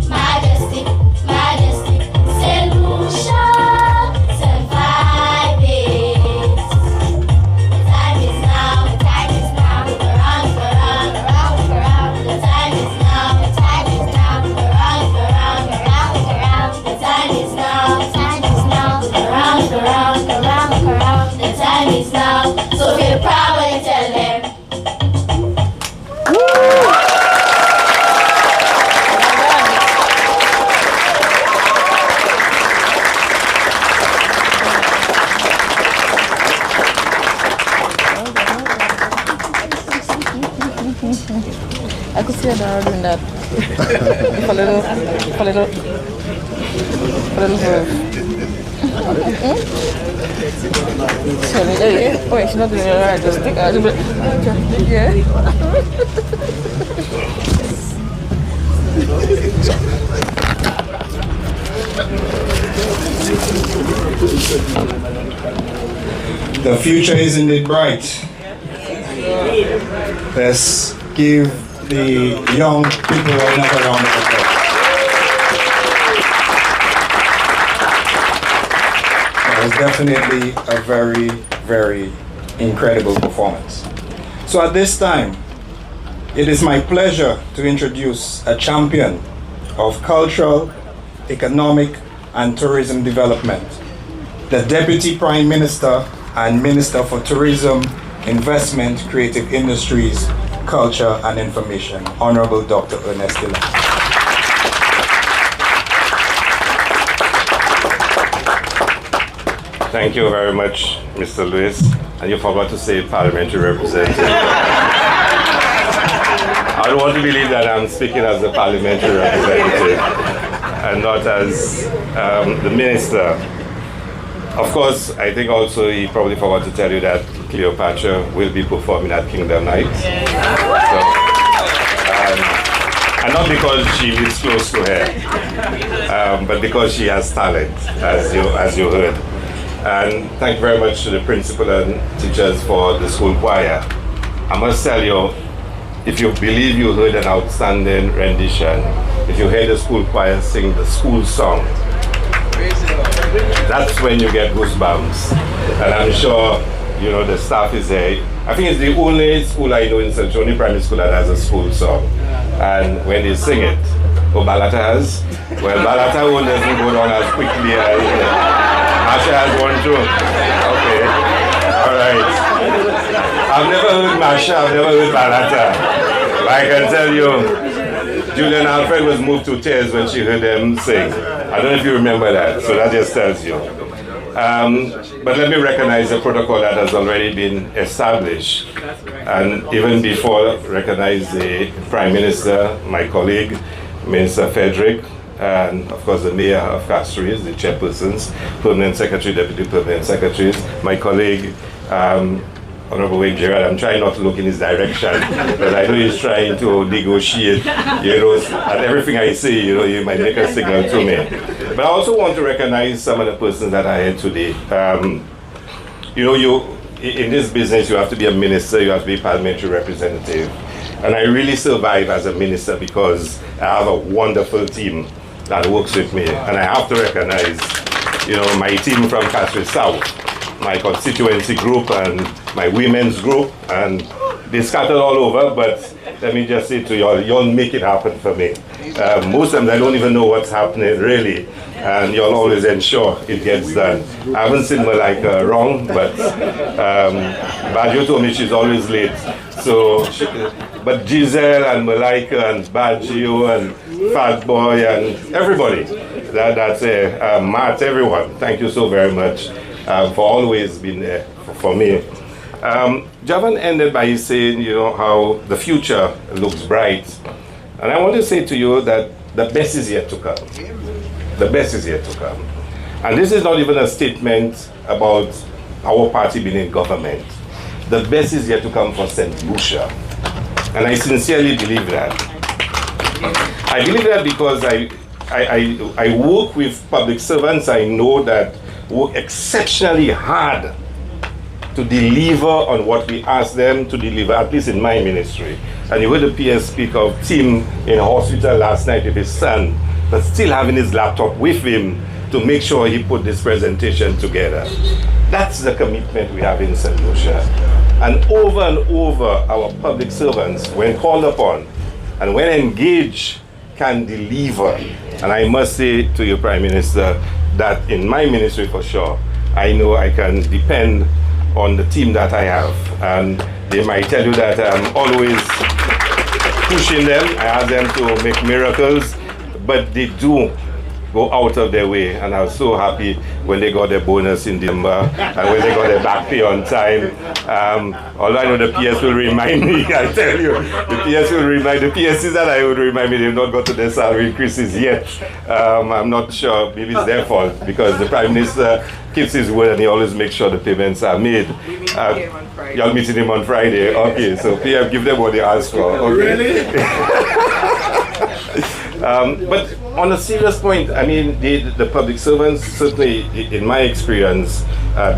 Majesty, now. So feel proud when you tell them. I could see her now doing that. For a little wait, she's not doing it right. Just think out of it. Yeah. The future is indeed bright. Let's give the young people another round of applause. It was definitely a very, very incredible performance. So at this time, it is my pleasure to introduce a champion of cultural, economic, and tourism development, the Deputy Prime Minister and Minister for Tourism, Investment, Creative Industries, Culture and Information, Honorable Dr. Ernest Dillon. Thank you very much, Mr. Lewis. And you forgot to say parliamentary representative. I don't want to believe that I'm speaking as the parliamentary representative and not as the minister. Of course, I think also he probably forgot to tell you that Cleopatra will be performing at Kingdom Night. So, and not because she lives close to her, but because she has talent, as you heard. And thank you very much to the principal and teachers for the school choir. I must tell you, if you believe you heard an outstanding rendition, if you heard the school choir sing the school song, that's when you get goosebumps. And I'm sure, you know, the staff is there. I think it's the only school I know in Central, only primary school that has a school song. And when they sing it, Balata has, well, Balata one doesn't go down as quickly as Masha has one too. Okay, all right. I've never heard Masha, I've never heard Balata. But I can tell you, Julian Alfred was moved to tears when she heard them sing. I don't know if you remember that, so that just tells you. But let me recognize the protocol that has already been established. And even before, recognize the Prime Minister, my colleague, Minister Frederick, and of course the Mayor of Castries, the chairpersons, Permanent Secretary, Deputy Permanent Secretaries, my colleague, Honorable Wade Gerard. I'm trying not to look in his direction, but I know he's trying to negotiate, you know, and everything I say, you know, you might make a signal to me. But I also want to recognize some of the persons that are here today. You know, in this business, you have to be a minister, you have to be a parliamentary representative. And I really survive as a minister because I have a wonderful team that works with me. And I have to recognize, you know, my team from Castries South, my constituency group and my women's group, and they scattered all over, but let me just say to y'all make it happen for me. Most times I don't even know what's happening really, and y'all always ensure it gets done. I haven't seen Malika wrong, but Bajo told me she's always late. So, but Giselle and Malika and Bajo and Fat Boy and everybody, that's Matt, everyone, thank you so very much. For always being there for me. Javan ended by saying, you know, how the future looks bright. And I want to say to you that the best is yet to come. The best is yet to come. And this is not even a statement about our party being in government. The best is yet to come for St. Lucia. And I sincerely believe that. I believe that because I work with public servants. I know that work exceptionally hard to deliver on what we ask them to deliver, at least in my ministry. And you heard the PS speak of Tim in hospital last night with his son, but still having his laptop with him to make sure he put this presentation together. That's the commitment we have in St. Lucia. And over, our public servants, when called upon and when engaged, can deliver. And I must say to you, Prime Minister, that in my ministry for sure, I know I can depend on the team that I have. And they might tell you that I'm always pushing them. I ask them to make miracles, but they do go out of their way, and I was so happy when they got their bonus in December and when they got their back pay on time. Although I know the PS will remind me, I tell you, the PSs that I would remind me they've not got to their salary increases yet. I'm not sure, maybe it's their fault because the Prime Minister keeps his word and he always makes sure the payments are made. You're meeting him on Friday, okay, so PM, give them what they ask for. Okay? Really? But on a serious point, I mean, the public servants, certainly in my experience,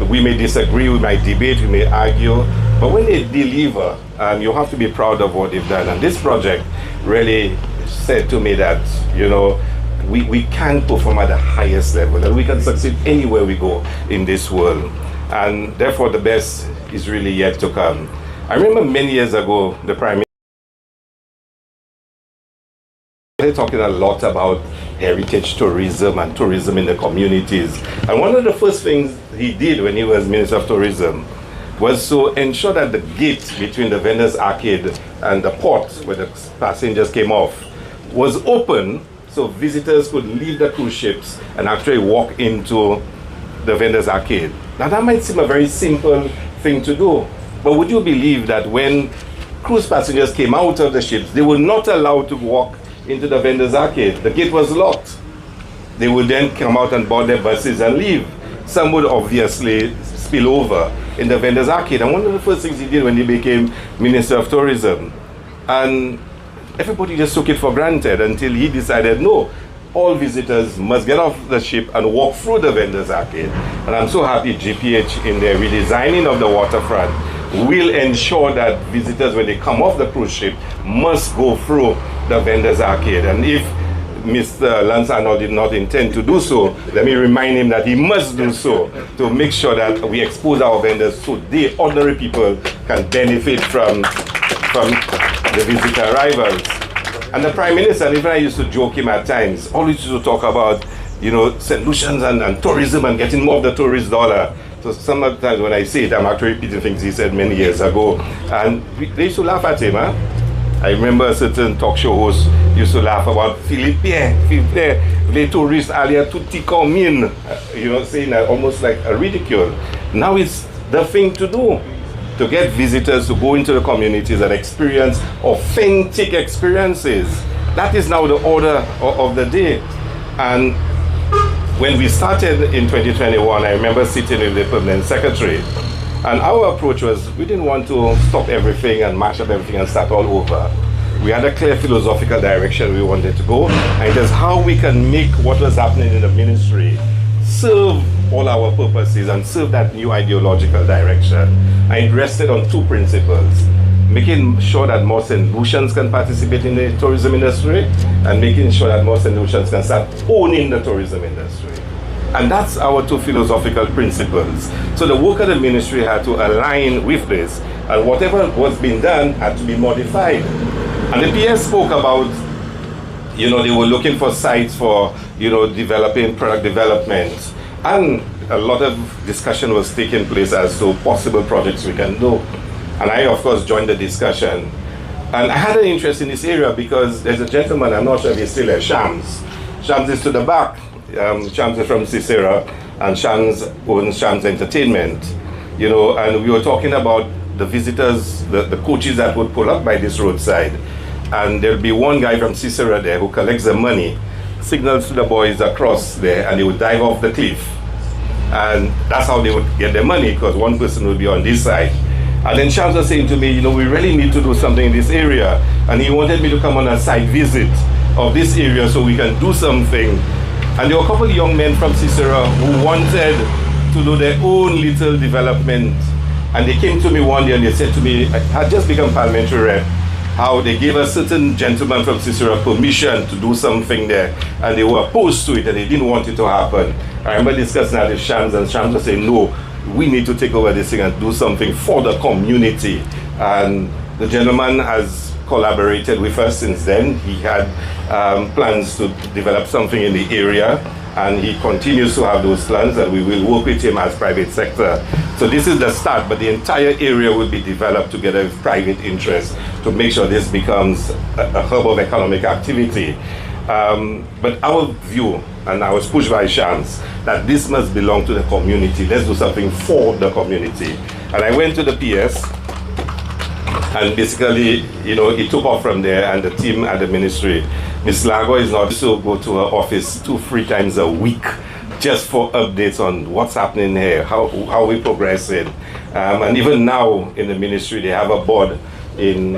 we may disagree, we might debate, we may argue, but when they deliver, you have to be proud of what they've done. And this project really said to me that, you know, we can perform at the highest level and we can succeed anywhere we go in this world. And therefore, the best is really yet to come. I remember many years ago, the Prime Minister talking a lot about heritage tourism and tourism in the communities. And one of the first things he did when he was Minister of Tourism was to ensure that the gate between the vendors arcade and the port where the passengers came off was open so visitors could leave the cruise ships and actually walk into the vendors arcade. Now that might seem a very simple thing to do, but would you believe that when cruise passengers came out of the ships, they were not allowed to walk into the vendors arcade? The gate was locked. They would then come out and board their buses and leave. Some would obviously spill over in the vendors arcade. And one of the first things he did when he became Minister of Tourism, and everybody just took it for granted until he decided, no, all visitors must get off the ship and walk through the vendors arcade. And I'm so happy GPH in their redesigning of the waterfront will ensure that visitors, when they come off the cruise ship, must go through the vendors arcade. And if Mr. Lance Arnold did not intend to do so, let me remind him that he must do so to make sure that we expose our vendors so the ordinary people can benefit from the visitor arrivals. And the Prime Minister, and even I used to joke him at times, always used to talk about, you know, St. Lucians and tourism and getting more of the tourist dollar. So sometimes when I say it, I'm actually repeating things he said many years ago. And they used to laugh at him, huh? I remember a certain talk show host used to laugh about Philippe, les touristes allaient tout comme in, you know, saying that almost like a ridicule. Now it's the thing to do, to get visitors to go into the communities and experience authentic experiences. That is now the order of the day. And when we started in 2021, I remember sitting with the permanent secretary, and our approach was we didn't want to stop everything and mash up everything and start all over. We had a clear philosophical direction we wanted to go, and it is how we can make what was happening in the ministry serve all our purposes and serve that new ideological direction. And it rested on two principles: making sure that more St. Lucians can participate in the tourism industry, and making sure that more St. Lucians can start owning the tourism industry. And that's our two philosophical principles. So the work of the ministry had to align with this, and whatever was being done had to be modified. And the PS spoke about, you know, they were looking for sites for, you know, developing product development. And a lot of discussion was taking place as to possible projects we can do. And I, of course, joined the discussion. And I had an interest in this area because there's a gentleman, I'm not sure if he's still there, Shams. Shams is to the back. Shams is from Cicera, and Shams owns Shams Entertainment. You know, and we were talking about the visitors, the coaches that would pull up by this roadside. And there'll be one guy from Cicera there who collects the money, signals to the boys across there, and they would dive off the cliff. And that's how they would get their money, because one person would be on this side. And then Shams was saying to me, you know, we really need to do something in this area. And he wanted me to come on a site visit of this area so we can do something. And there were a couple of young men from Cicera who wanted to do their own little development. And they came to me one day and they said to me, I had just become parliamentary rep, how they gave a certain gentleman from Cicera permission to do something there, and they were opposed to it and they didn't want it to happen. I remember discussing that with Shams, and Shams was saying, no, we need to take over this thing and do something for the community. And the gentleman has collaborated with us since then. He had plans to develop something in the area, and he continues to have those plans, and we will work with him as private sector. So this is the start, but the entire area will be developed together with private interests to make sure this becomes a hub of economic activity. But our view, and I was pushed by Shams, that this must belong to the community. Let's do something for the community. And I went to the PS, and basically, you know, it took off from there, and the team at the ministry, Ms. Lago is not to go to her office 2-3 times a week just for updates on what's happening here, how we progressing. And even now in the ministry, they have a board in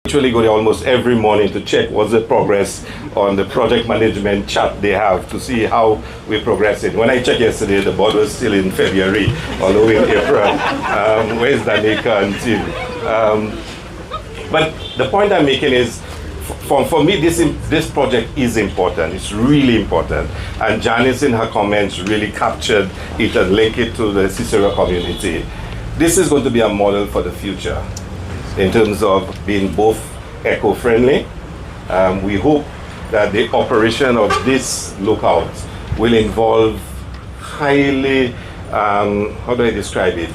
actually go there almost every morning to check what's the progress on the project management chat they have to see how we're progressing. When I checked yesterday, the board was still in February, although in April. Where's Danica and Tim? But the point I'm making is, for me, this project is important. It's really important. And Janice, in her comments, really captured it and linked it to the Cicero community. This is going to be a model for the future in terms of being both eco-friendly. We hope that the operation of this lookout will involve highly, how do I describe it?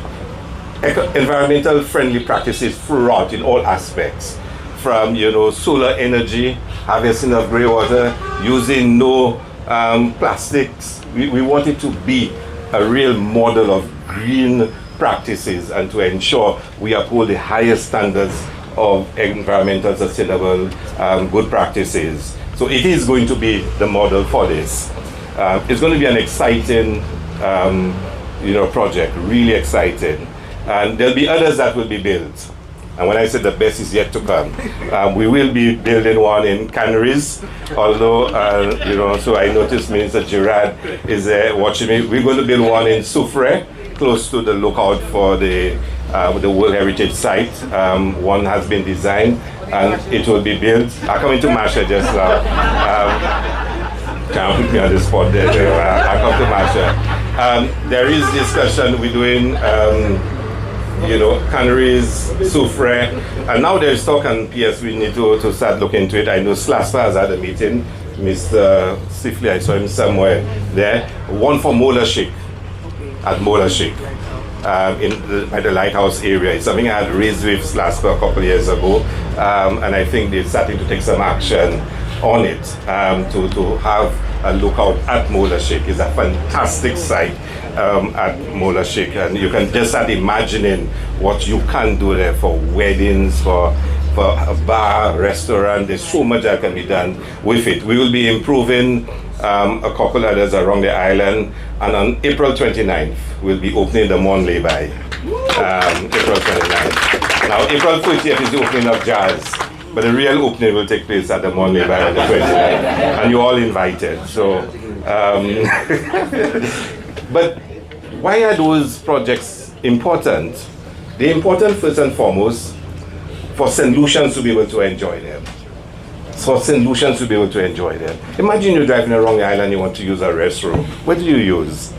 Environmental friendly practices throughout in all aspects. From, you know, solar energy, harvesting of grey water, using no plastics. We want it to be a real model of green practices and to ensure we uphold the highest standards of environmental sustainable good practices. So it is going to be the model for this. It's going to be an exciting project, really exciting. And there'll be others that will be built. And when I say the best is yet to come, we will be building one in Canaries, although, so I noticed Minister Gerard is watching me. We're going to build one in Soufre, close to the lookout for the World Heritage Site. One has been designed and it will be built. I come into Masha just now. Can't put me on the spot there. I come to Masha. There is discussion we're doing. Canaries, Soufre, and now there's talk, and yes, we need to start looking into it. I know Slaspa has had a meeting, Mr. Sifley, I saw him somewhere there. One for Mola Sheikh, at Mola Sheikh, by the lighthouse area. It's something I had raised with Slaspa a couple of years ago, and I think they're starting to take some action on it, to have a lookout at Mola Sheikh. It's a fantastic site at Mola Sheikh, and you can just start imagining what you can do there for weddings, for a bar, restaurant. There's so much that can be done with it. We will be improving a couple others around the island, and on April 29th we'll be opening the Mon Lay-by. April 29th. Now April 30th is the opening of Jazz, but the real opening will take place at the Mon Lay-by on the 29th, and you're all invited. So but why are those projects important? They're important first and foremost for St. Lucians to be able to enjoy them. Imagine you're driving around the island, you want to use a restroom. What do you use?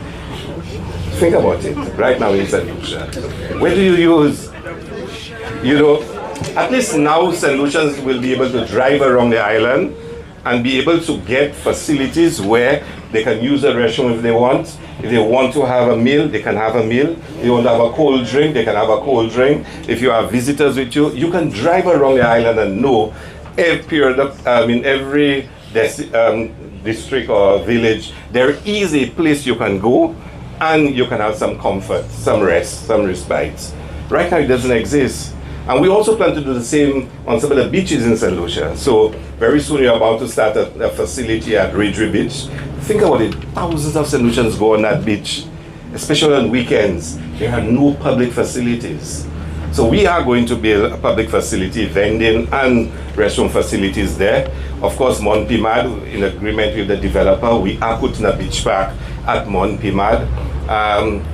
Think about it. Right now in St. Lucia, where do you use? At least now St. Lucians will be able to drive around the island and be able to get facilities where they can use a restroom if they want. If they want to have a meal, they can have a meal. If they want to have a cold drink, they can have a cold drink. If you have visitors with you, you can drive around the island and know every district or village, there is a place you can go and you can have some comfort, some rest, some respite. Right now it doesn't exist. And we also plan to do the same on some of the beaches in St. Lucia. So very soon we're about to start a facility at Ridgeway Beach. Think about it, thousands of St. Lucians go on that beach, especially on weekends. There are no public facilities. So we are going to build a public facility, vending and restroom facilities there. Of course, Mon Pimad, in agreement with the developer, we are putting a beach park at Mon Pimad.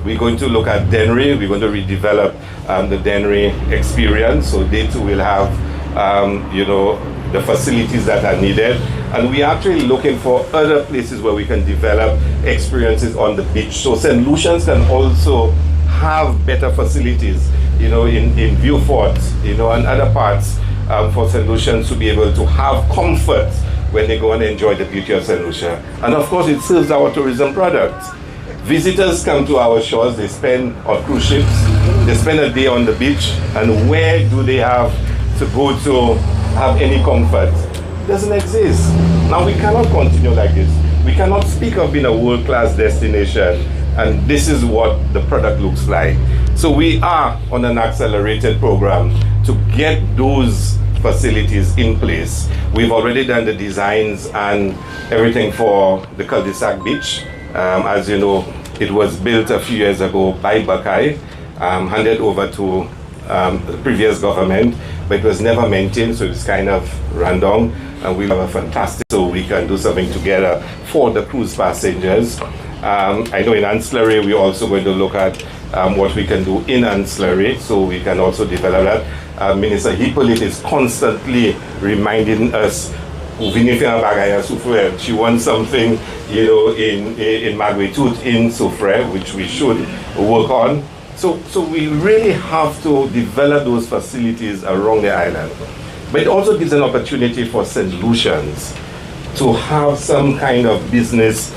We're going to look at Dennery. We're going to redevelop the Dennery experience. So they too will have, the facilities that are needed. And we're actually looking for other places where we can develop experiences on the beach. So St. Lucians can also have better facilities, in Vieux Fort, and other parts for St. Lucians to be able to have comfort when they go and enjoy the beauty of St. Lucia. And of course, it serves our tourism product. Visitors come to our shores, they spend on cruise ships, they spend a day on the beach, and where do they have to go to have any comfort? It doesn't exist. Now we cannot continue like this. We cannot speak of being a world-class destination, and this is what the product looks like. So we are on an accelerated program to get those facilities in place. We've already done the designs and everything for the cul-de-sac beach. As you know, it was built a few years ago by Buckeye, handed over to the previous government, but it was never maintained, so it's kind of run down. And we have a fantastic, so we can do something together for the cruise passengers. I know in ancillary, we're also going to look at what we can do in ancillary, so we can also develop that. Minister Hippolyte is constantly reminding us, she wants something, you know, in magnitude in Soufre, which we should work on. So we really have to develop those facilities around the island. But it also gives an opportunity for St. Lucians to have some kind of business,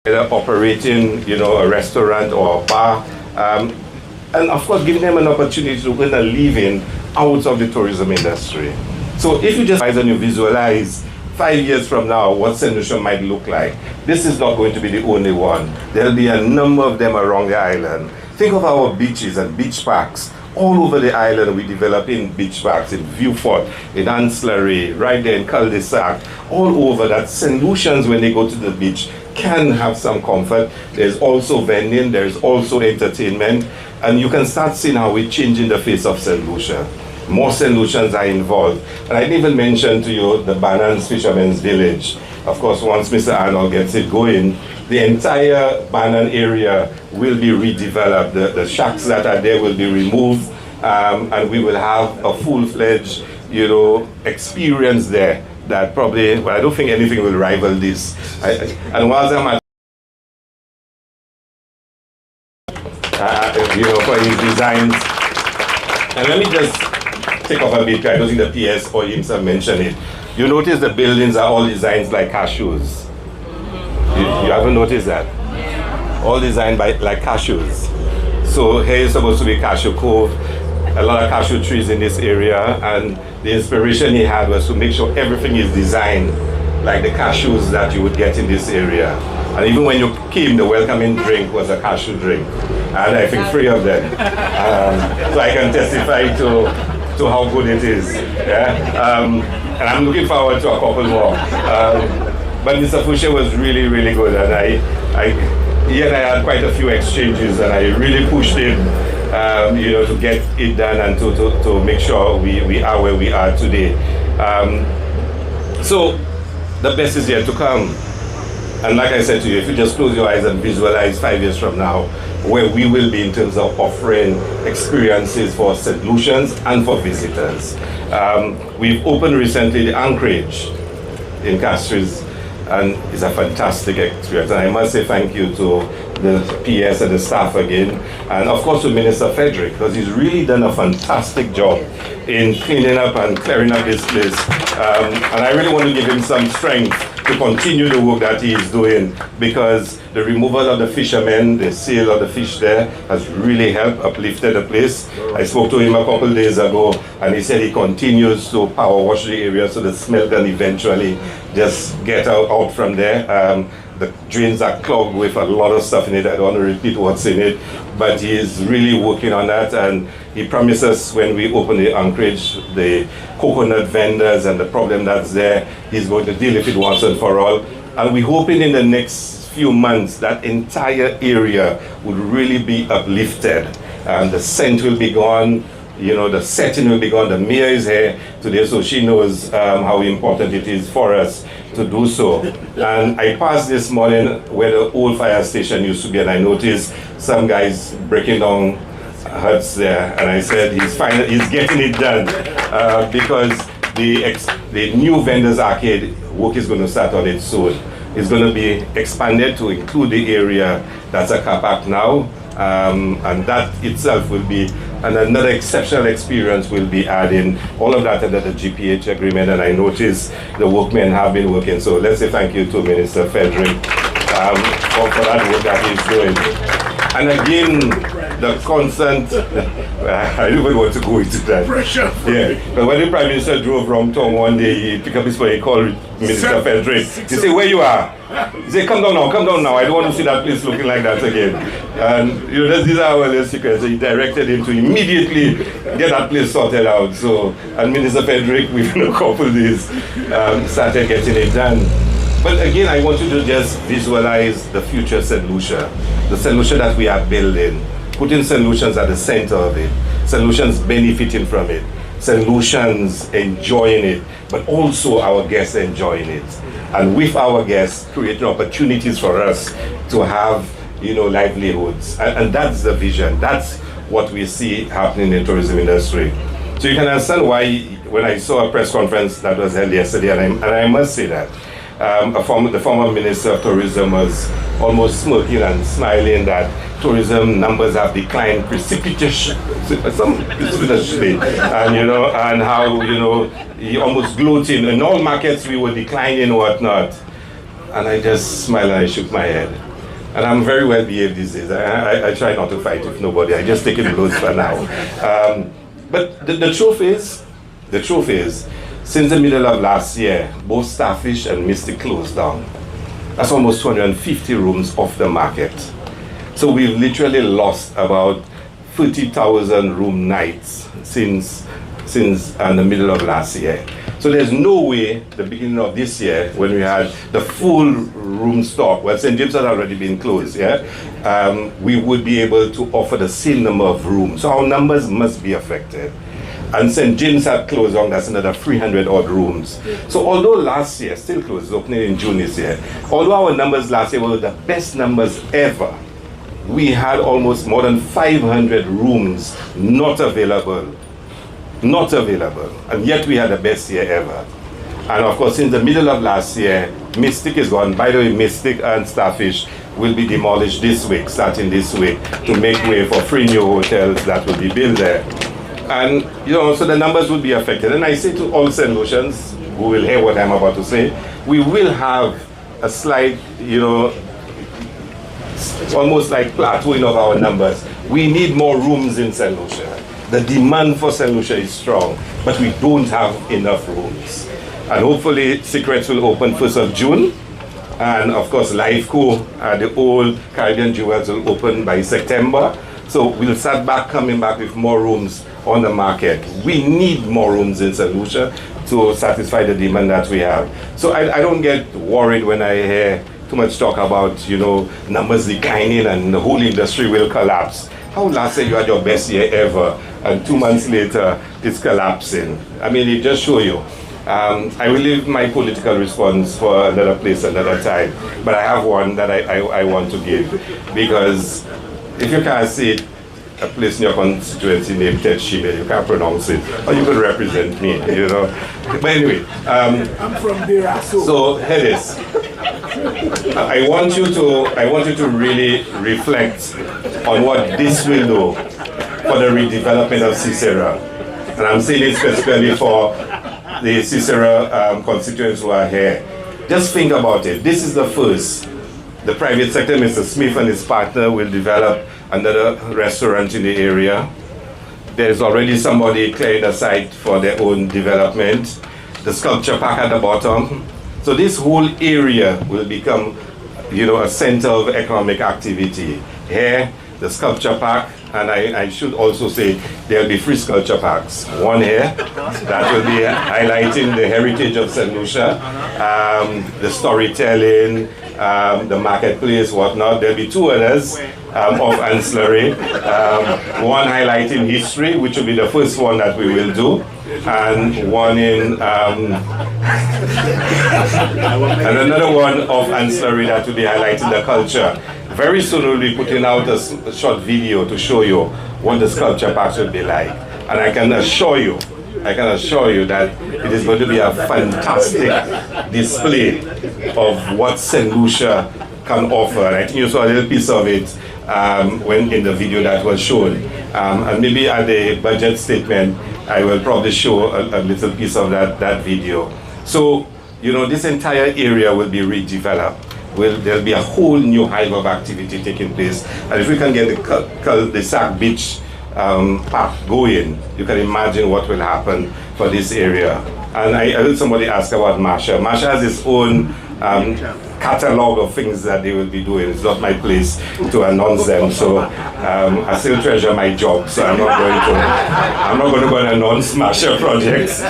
either operating, you know, a restaurant or a bar, and of course giving them an opportunity to earn a living out of the tourism industry. So if you just and you visualize 5 years from now what St. Lucia might look like, this is not going to be the only one. There'll be a number of them around the island. Think of our beaches and beach parks. All over the island, we develop in beach parks, in Vieux-Fort, in Ancillary, right there in Cul-de-Sac, all over that St. Lucians, when they go to the beach, can have some comfort. There's also vending, there's also entertainment, and you can start seeing how we're changing the face of St. Lucia. More St. Lucians are involved. And I didn't even mention to you the Banans Fishermen's Village. Of course, once Mr. Arnold gets it going, the entire Banan area will be redeveloped. The shacks that are there will be removed, and we will have a full-fledged, you know, experience there that probably, well, I don't think anything will rival this. And whilst I'm at, you know, for his designs, and let me just take off a bit, I don't think the PS or himself mentioned it. You notice the buildings are all designed like cashews. You haven't noticed that? All designed by like cashews. So here is supposed to be Cashew Cove, a lot of cashew trees in this area, and the inspiration he had was to make sure everything is designed like the cashews that you would get in this area. And even when you came, the welcoming drink was a cashew drink. And I think 3 of them. So I can testify to how good it is. Yeah? And I'm looking forward to a couple more. But Mr. Fouché was really, really good, and he and I had quite a few exchanges, and I really pushed him, you know, to get it done and to make sure we are where we are today. So the best is yet to come. And like I said to you, if you just close your eyes and visualize 5 years from now, where we will be in terms of offering experiences for St. Lucians and for visitors. We've opened recently the Anchorage in Castries, and it's a fantastic experience. And I must say thank you to the PS and the staff again, and of course to Minister Frederick, because he's really done a fantastic job in cleaning up and clearing up this place. And I really want to give him some strength to continue the work that he is doing, because the removal of the fishermen, the sale of the fish there has really helped, uplifted the place. I spoke to him a couple of days ago, and he said he continues to power wash the area so the smell can eventually just get out from there. The drains are clogged with a lot of stuff in it. I don't want to repeat what's in it, but he is really working on that, and he promised us when we open the Anchorage, the coconut vendors and the problem that's there, he's going to deal with it once and for all. And we're hoping in the next few months that entire area would really be uplifted. The scent will be gone, you know, the setting will be gone. The mayor is here today, so she knows how important it is for us to do so. And I passed this morning where the old fire station used to be, and I noticed some guys breaking down huts there, and I said he's getting it done, because the new vendors arcade work is going to start on it soon. It's going to be expanded to include the area that's a car park now, And that itself will be another exceptional experience. Will be adding all of that under the GPH agreement, and I notice the workmen have been working. So let's say thank you to Minister Frederick for that work that he's doing. And again, the constant, I don't even want to go into that. Pressure. Yeah, but when the Prime Minister drove from town one day, he picked up his phone, he called Minister Frederick. He said, where you are? He said, come down now, I don't want to see that place looking like that again. And you know, these are our little secrets. So he directed him to immediately get that place sorted out. So, and Minister Frederick, within a couple of days, started getting it done. But again, I want you to just visualize the future St. Lucia, the St. Lucia that we are building, putting St. Lucians at the center of it, St. Lucians benefiting from it, St. Lucians enjoying it, but also our guests enjoying it. And with our guests, creating opportunities for us to have, you know, livelihoods. And that's the vision. That's what we see happening in the tourism industry. So you can understand why, when I saw a press conference that was held yesterday, and I must say that, the former Minister of Tourism was almost smirking and smiling that tourism numbers have declined precipitously, and you know, and how, you know, he almost gloating in all markets we were declining and whatnot. And I just smiled and I shook my head. And I'm very well behaved these days. I try not to fight with nobody. I just take it blows for now. But the truth is, since the middle of last year, both Starfish and Mystic closed down. That's almost 250 rooms off the market. So we've literally lost about 30,000 room nights since the middle of last year. So there's no way the beginning of this year, when we had the full room stock, well, St. James had already been closed, we would be able to offer the same number of rooms. So our numbers must be affected. And St. James had closed down, that's another 300 odd rooms. So although last year, still closed, opening in June this year, although our numbers last year were the best numbers ever, we had almost more than 500 rooms not available, and yet we had the best year ever. And of course, since the middle of last year, Mystic is gone. By the way, Mystic and Starfish will be demolished this week, starting this week, to make way for 3 new hotels that will be built there. And, you know, so the numbers will be affected. And I say to all St. Lucians who will hear what I'm about to say, we will have a slight, you know, almost like plateauing of our numbers. We need more rooms in St. Lucia. The demand for St. Lucia is strong, but we don't have enough rooms. And hopefully, Secrets will open 1st of June. And of course, Lifeco, the old Caribbean Jewels, will open by September. So we'll start coming back with more rooms on the market. We need more rooms in St. Lucia to satisfy the demand that we have. So I don't get worried when I hear too much talk about, you know, numbers declining and the whole industry will collapse. How last year you had your best year ever, and 2 months later it's collapsing? I mean, it just shows you. I will leave my political response for another place, another time. But I have one that I want to give, because if you can't see it, a place in your constituency named Ted Shime, you can't pronounce it, or you could represent me, you know. But anyway, I'm from Birasso. So here it is. I want you to really reflect on what this will do for the redevelopment of Cicero. And I'm saying it specifically for the Cicero constituents who are here. Just think about it. This is the first. The private sector, Mr. Smith and his partner, will develop another restaurant in the area. There's already somebody clearing the site for their own development. The sculpture park at the bottom. So this whole area will become, you know, a center of economic activity. Here, the sculpture park, and I should also say there'll be 3 sculpture parks. One here, that will be highlighting the heritage of St. Lucia, the storytelling, the marketplace, whatnot. There'll be 2 others of ancillary. One highlighting history, which will be the first one that we will do, and one in, and another one of ancillary that will be highlighting the culture. Very soon we'll be putting out a short video to show you what the sculpture parks will be like. And I can assure you that it is going to be a fantastic display of what St. Lucia can offer. I think you saw a little piece of it when in the video that was shown. And maybe at the budget statement, I will probably show a little piece of that video. So, you know, this entire area will be redeveloped. There'll be a whole new hive of activity taking place. And if we can get the Sac Beach path going, you can imagine what will happen for this area. And I heard somebody ask about Marsha. Marsha has its own catalog of things that they will be doing. It's not my place to announce them, so I still treasure my job. So I'm not going to go and announce Marsha projects,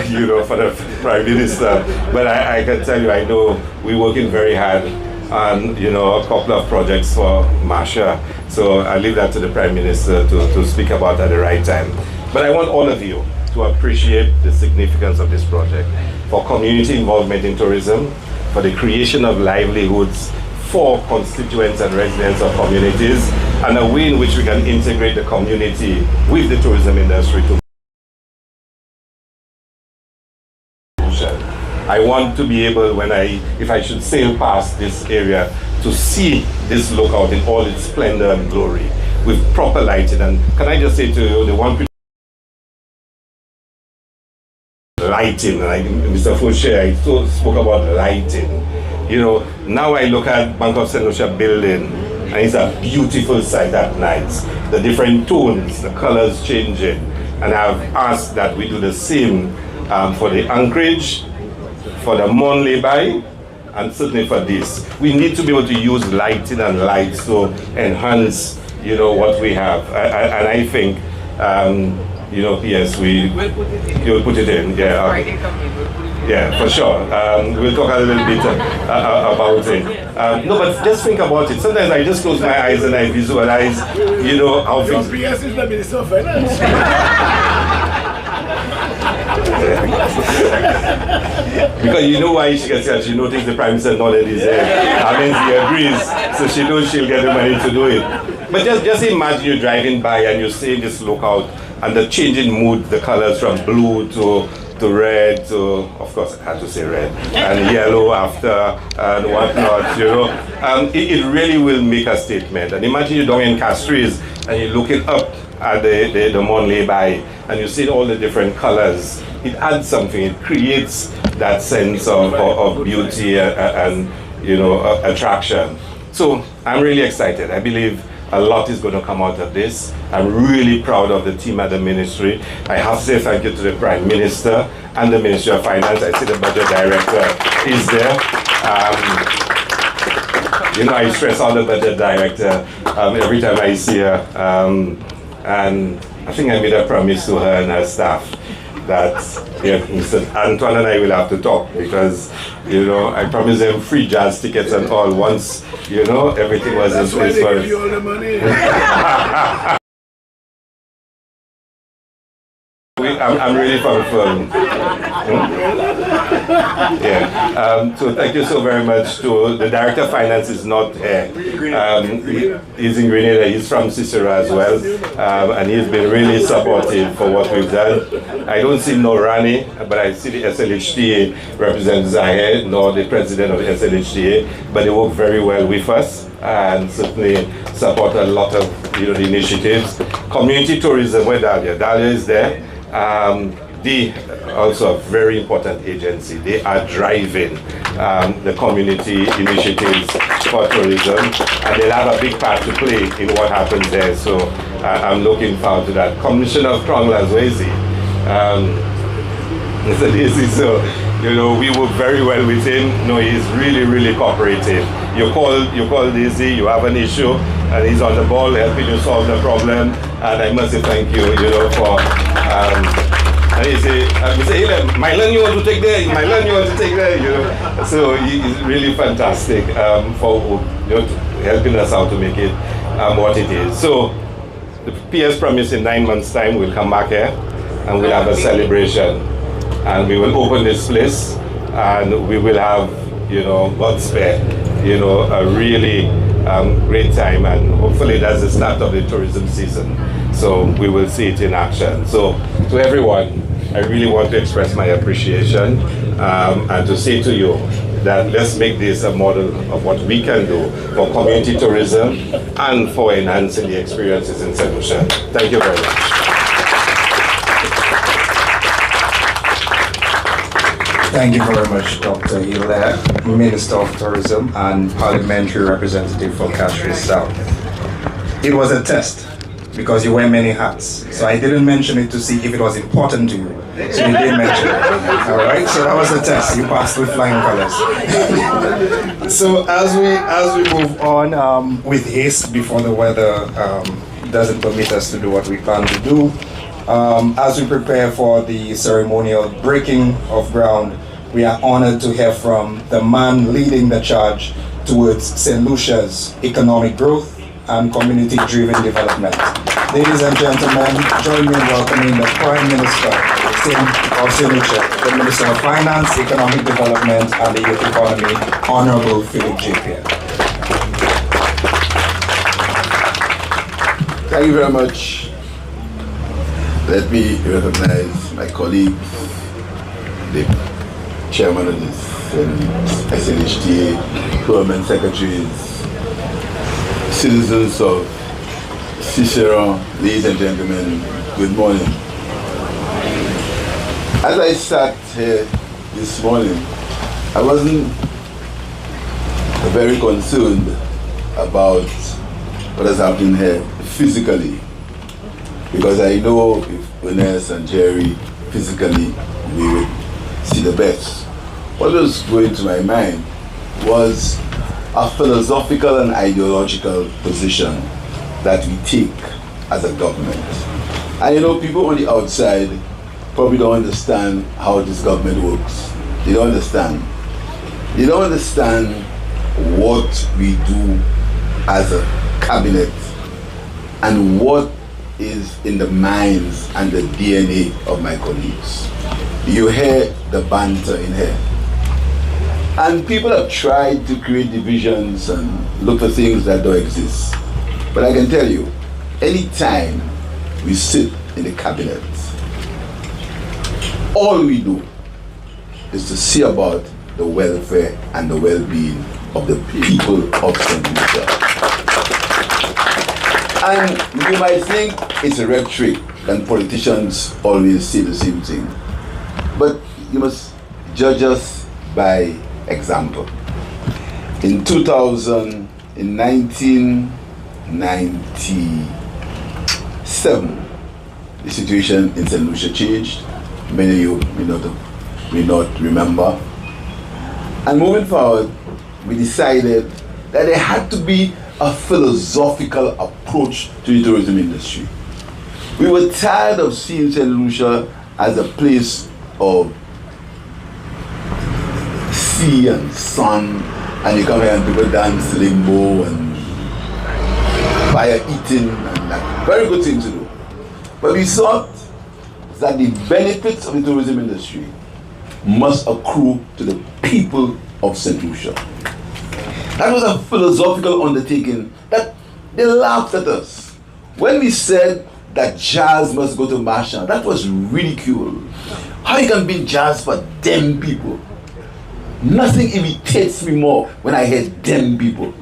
you know, for the Prime Minister. But I can tell you, I know we're working very hard on, you know, a couple of projects for Marsha. So I leave that to the Prime Minister to speak about at the right time. But I want all of you to appreciate the significance of this project for community involvement in tourism, for the creation of livelihoods for constituents and residents of communities, and a way in which we can integrate the community with the tourism industry to I want to be able, if I should sail past this area, to see this lookout in all its splendor and glory, with proper lighting. And can I just say to you, the one lighting, like Mr. Fouché, I spoke about lighting. You know, now I look at Bank of St. Lucia building, and it's a beautiful sight at night. The different tones, the colors changing. And I've asked that we do the same for the anchorage, for the Mon lay-by, and certainly for this. We need to be able to use lighting and lights to enhance, you know, what we have. And I think, you know, yes, you'll put it in, yeah. Yeah, for sure. We'll talk a little bit about it. No, but just think about it. Sometimes I just close my eyes and I visualize, you know, how things... PS is the Minister of Finance. Because you know why she gets here, she noticed the Prime Minister nodded his head. That means he agrees, so she knows she'll get the money to do it. But just imagine you driving by and you see this lookout and the changing mood, the colors from blue to red to, of course I had to say red, and yellow after, and whatnot, you know. It really will make a statement. And imagine you're down in Castries and you're looking up at the Mon lay-by and you see all the different colors. It adds something, it creates that sense of beauty and you know, attraction. So I'm really excited. I believe a lot is going to come out of this. I'm really proud of the team at the ministry. I have to say thank you to the Prime Minister and the Ministry of Finance. I see the Budget Director is there. You know, I stress on the Budget Director every time I see her. And I think I made a promise to her and her staff that Mr. Antoine and I will have to talk, because, you know, I promised them free jazz tickets and all once, you know, everything was in place for us. That's why they give you all the money. I'm really thankful. Yeah. So thank you so very much to the Director of Finance is not here. He's in Grenada. He's from Cicero as well, and he's been really supportive for what we've done. I don't see no Rani, but I see the SLHTA representatives are here, nor the president of the SLHTA, but they work very well with us and certainly support a lot of, you know, the initiatives. Community tourism, where Dahlia is there. They also a very important agency. They are driving the community initiatives for tourism, and they'll have a big part to play in what happens there. So I'm looking forward to that. Commissioner of Cromwell, where is he? Mr. Daisy, so you know, we work very well with him. No, he's really, really cooperative. You call Daisy, you have an issue, and he's on the ball helping you solve the problem. And I must say thank you, you know, for. And he say, Mr. my land you want to take there, my land you want to take there, you know. So he's really fantastic for, you know, helping us out to make it what it is. So the PS promised in 9 months' time we'll come back here and we'll have a celebration. And we will open this place and we will have, you know, God spare, you know, a really great time, and hopefully that's the start of the tourism season. So we will see it in action. So to everyone, I really want to express my appreciation and to say to you that let's make this a model of what we can do for community tourism and for enhancing the experiences in St. Lucia. Thank you very much. Thank you very much, Dr. Hilaire, Minister of Tourism and Parliamentary Representative for Castries South. It was a test because you wear many hats. So I didn't mention it to see if it was important to you. So you did mention it. All right, so that was the test. You passed with flying colors. So as we move on with haste before the weather doesn't permit us to do what we plan to do, as we prepare for the ceremonial breaking of ground, we are honored to hear from the man leading the charge towards St. Lucia's economic growth and community-driven development. Ladies and gentlemen, join me in welcoming the Prime Minister of St. Lucia, the Minister of Finance, Economic Development and the Youth Economy, Honorable Philip J. Pierre. Thank you very much. Let me recognize my colleagues, the chairman of this SNHTA, government secretaries, citizens of Cicero, ladies and gentlemen, good morning. As I sat here this morning, I wasn't very concerned about what is happening here physically, because I know if Ernest and Jerry physically, we would see the best. What was going to my mind was a philosophical and ideological position that we take as a government. And you know, people on the outside probably don't understand how this government works. They don't understand. They don't understand what we do as a cabinet and what is in the minds and the DNA of my colleagues. You hear the banter in here. And people have tried to create divisions and look for things that don't exist. But I can tell you, anytime we sit in the cabinet, all we do is to see about the welfare and the well-being of the people of St. Lucia. And you might think it's a rhetoric and politicians always say the same thing. But you must judge us by example. In 1997, the situation in St. Lucia changed. Many of you may not remember. And moving forward, we decided that there had to be a philosophical approach to the tourism industry. We were tired of seeing St. Lucia as a place of sea and sun, and you come here and people dance limbo and fire eating, and that very good thing to do. But we thought that the benefits of the tourism industry must accrue to the people of St. Lucia. That was a philosophical undertaking that they laughed at us. When we said that jazz must go to Marshall, that was ridiculed. How you can be jazz for them people? Nothing irritates me more when I hear them people.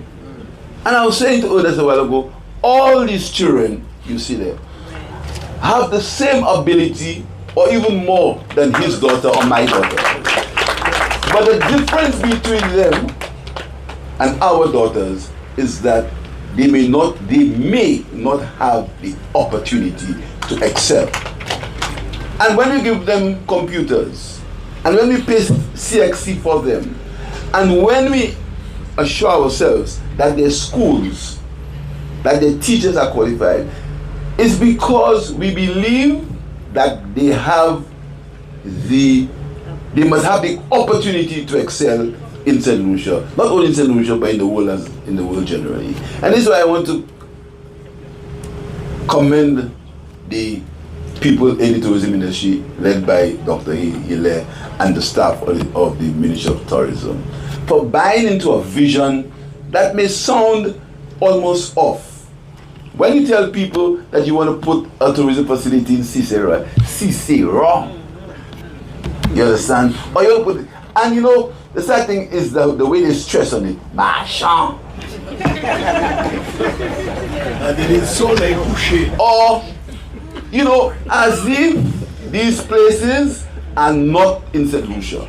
And I was saying to others a while ago, all these children you see there have the same ability or even more than his daughter or my daughter. But the difference between them and our daughters is that they may not have the opportunity to excel. And when we give them computers, and when we pay CXC for them, and when we assure ourselves that their schools, that their teachers are qualified, it's because we believe that they must have the opportunity to excel in St. Lucia, not only in St. Lucia, but in the world generally. And this is why I want to commend the people in the tourism industry, led by Dr. Hilaire and the staff of the Ministry of Tourism, for buying into a vision that may sound almost off. When you tell people that you want to put a tourism facility in Cicero, wrong. You understand? Or you put, and you know, The sad thing is the way they stress on it. Machin. And it is so like couché. Or, you know, as if these places are not in St. Lucia.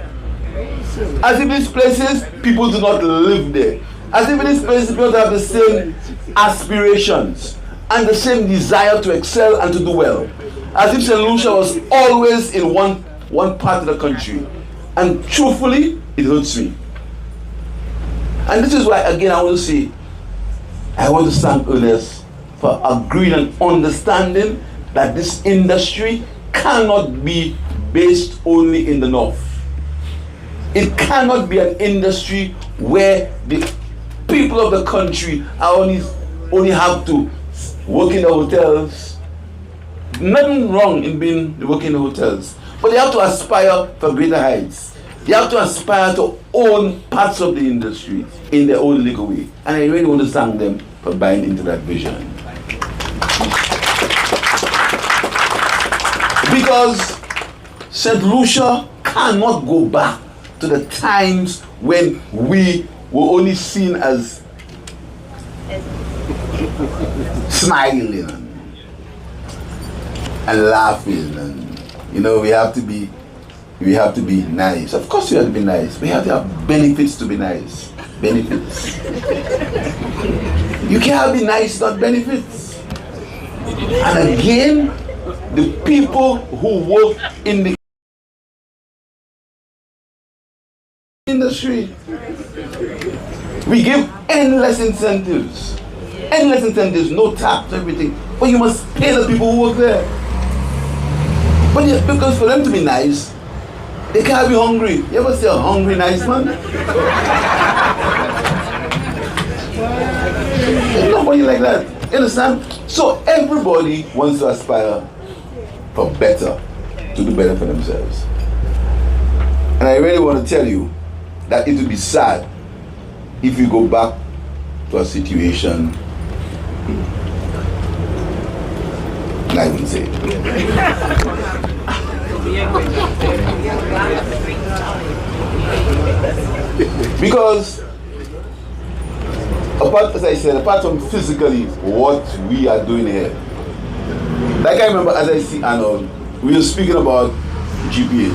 As if these places, people do not live there. As if in these places, people have the same aspirations and the same desire to excel and to do well. As if St. Lucia was always in one part of the country. And truthfully, it hurts me. And this is why, again, I want to thank Ernest for agreeing and understanding that this industry cannot be based only in the north. It cannot be an industry where the people of the country only have to work in the hotels. Nothing wrong in working in the hotels, but they have to aspire for greater heights. They have to aspire to own parts of the industry in their own legal way. And I really want to thank them for buying into that vision. Because St. Lucia cannot go back to the times when we were only seen as smiling and laughing, and you know, we have to be nice. Of course we have to be nice. We have to have benefits to be nice. Benefits. You can't be nice without benefits. And again, the people who work in the industry, we give endless incentives, no tax, everything, but you must pay the people who work there. But yeah, because for them to be nice, they can't be hungry. You ever see a hungry nice man? Nobody like that. You understand? So everybody wants to aspire for better, to do better for themselves. And I really want to tell you that it would be sad if we go back to a situation, and I wouldn't say it. Because as I said, apart from physically what we are doing here, like I remember as I see Arnold, we were speaking about GPH,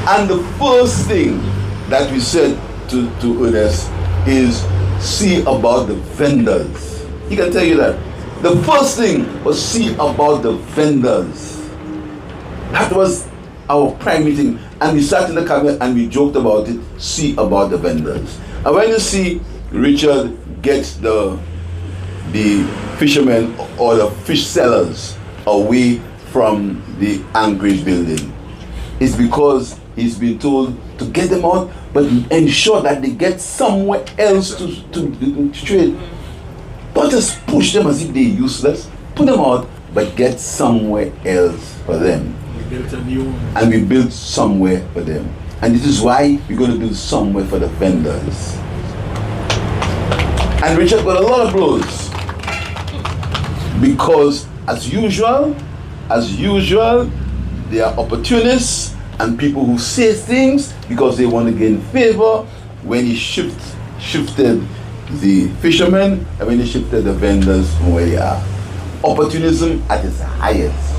and the first thing that we said to Ernest is see about the vendors. He can tell you that. The first thing was see about the vendors. That was our prime meeting, and we sat in the cabinet and we joked about it, see about the vendors. And when you see Richard get the fishermen or the fish sellers away from the Anchorage building, it's because he's been told to get them out, but ensure that they get somewhere else to trade. Don't just push them as if they're useless. Put them out, but get somewhere else for them. And we built somewhere for them. And this is why we're going to build somewhere for the vendors. And Richard got a lot of blows. Because as usual, they are opportunists and people who say things because they want to gain favor. When he shifted the fishermen and when he shifted the vendors from where they are. Opportunism at its highest.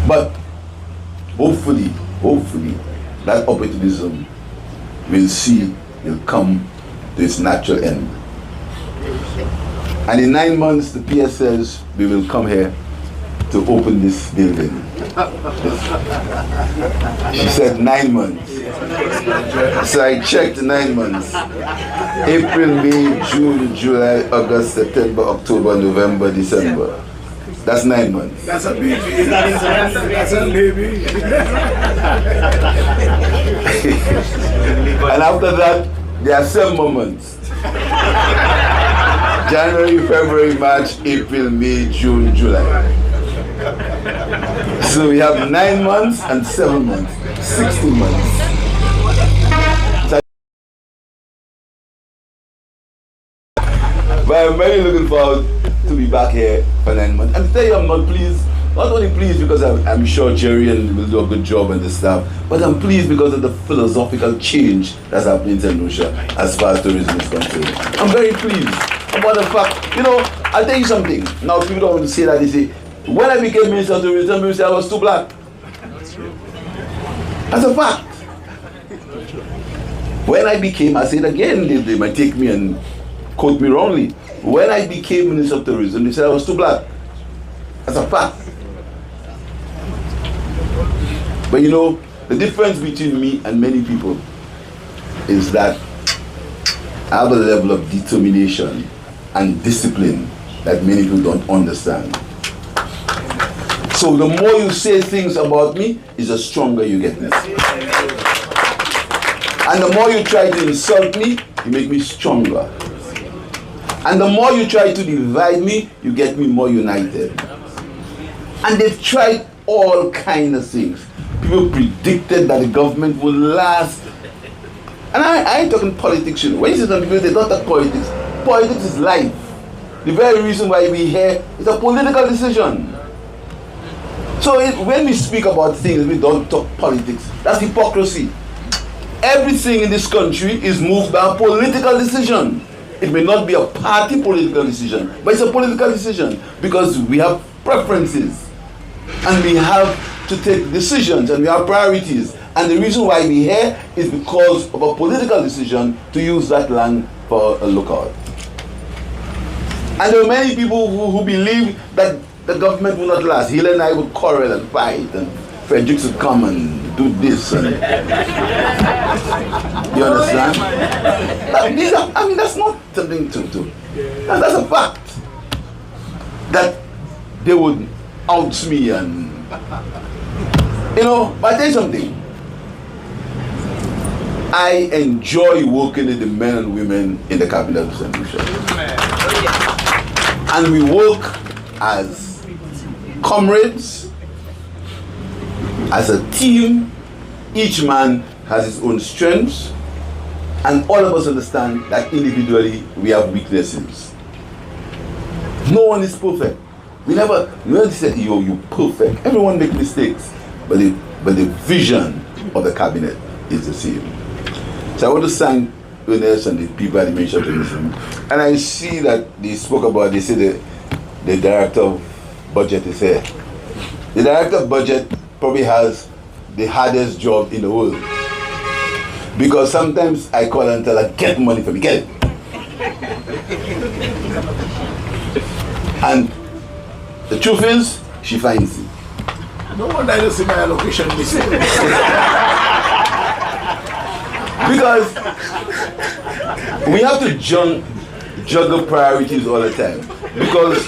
But hopefully, that opportunism will come to its natural end. And in 9 months, the PS says we will come here to open this building. She said 9 months. So I checked 9 months. April, May, June, July, August, September, October, November, December. That's 9 months. That's a baby. That's a baby. And after that, there are 7 more months. January, February, March, April, May, June, July. So we have 9 months and 7 months, 16 months. But I'm very looking forward to be back here for 9 months. And today I'm not pleased not only pleased because I'm sure Jerry will do a good job and the staff, but I'm pleased because of the philosophical change that's happening in St. Lucia as far as tourism is concerned. I'm very pleased about the fact, I'll tell you something. Now people don't want to say that. They say, when I became Minister of Tourism, people say I was too black. That's a fact. When I became, I say it again, they might take me and quote me wrongly. When I became Minister of Tourism, they said I was too black. That's a fact. But the difference between me and many people is that I have a level of determination and discipline that many people don't understand. So the more you say things about me, is the stronger you get me. And the more you try to insult me, you make me stronger. And the more you try to divide me, you get me more united. And they've tried all kinds of things. People predicted that the government would last. And I ain't talking politics. When you see some people, they don't talk politics. Politics is life. The very reason why we're here is a political decision. So when we speak about things, we don't talk politics. That's hypocrisy. Everything in this country is moved by a political decision. It may not be a party political decision, but it's a political decision because we have preferences and we have to take decisions and we have priorities. And the reason why we're here is because of a political decision to use that land for a lookout. And there are many people who believe that the government will not last. Hill and I would quarrel and fight, and Fredericks would come and do this. And you understand? That's not something to do. That's a fact. That they would oust me and, but I tell you something. I enjoy working with the men and women in the capital of St. Lucia. And we work as comrades, as a team. Each man has his own strengths, and all of us understand that individually we have weaknesses. No one is perfect. We never said, you're perfect. Everyone makes mistakes, but the vision of the cabinet is the same. So I want to thank Ernest and the people at the Ministry of Tourism. And I see that they spoke about, they say the director of budget is here. The director of budget probably has the hardest job in the world. Because sometimes I call and tell her, get money for me, get it. And the truth is, she finds it. No wonder I don't see my allocation missing. Because we have to juggle priorities all the time. Because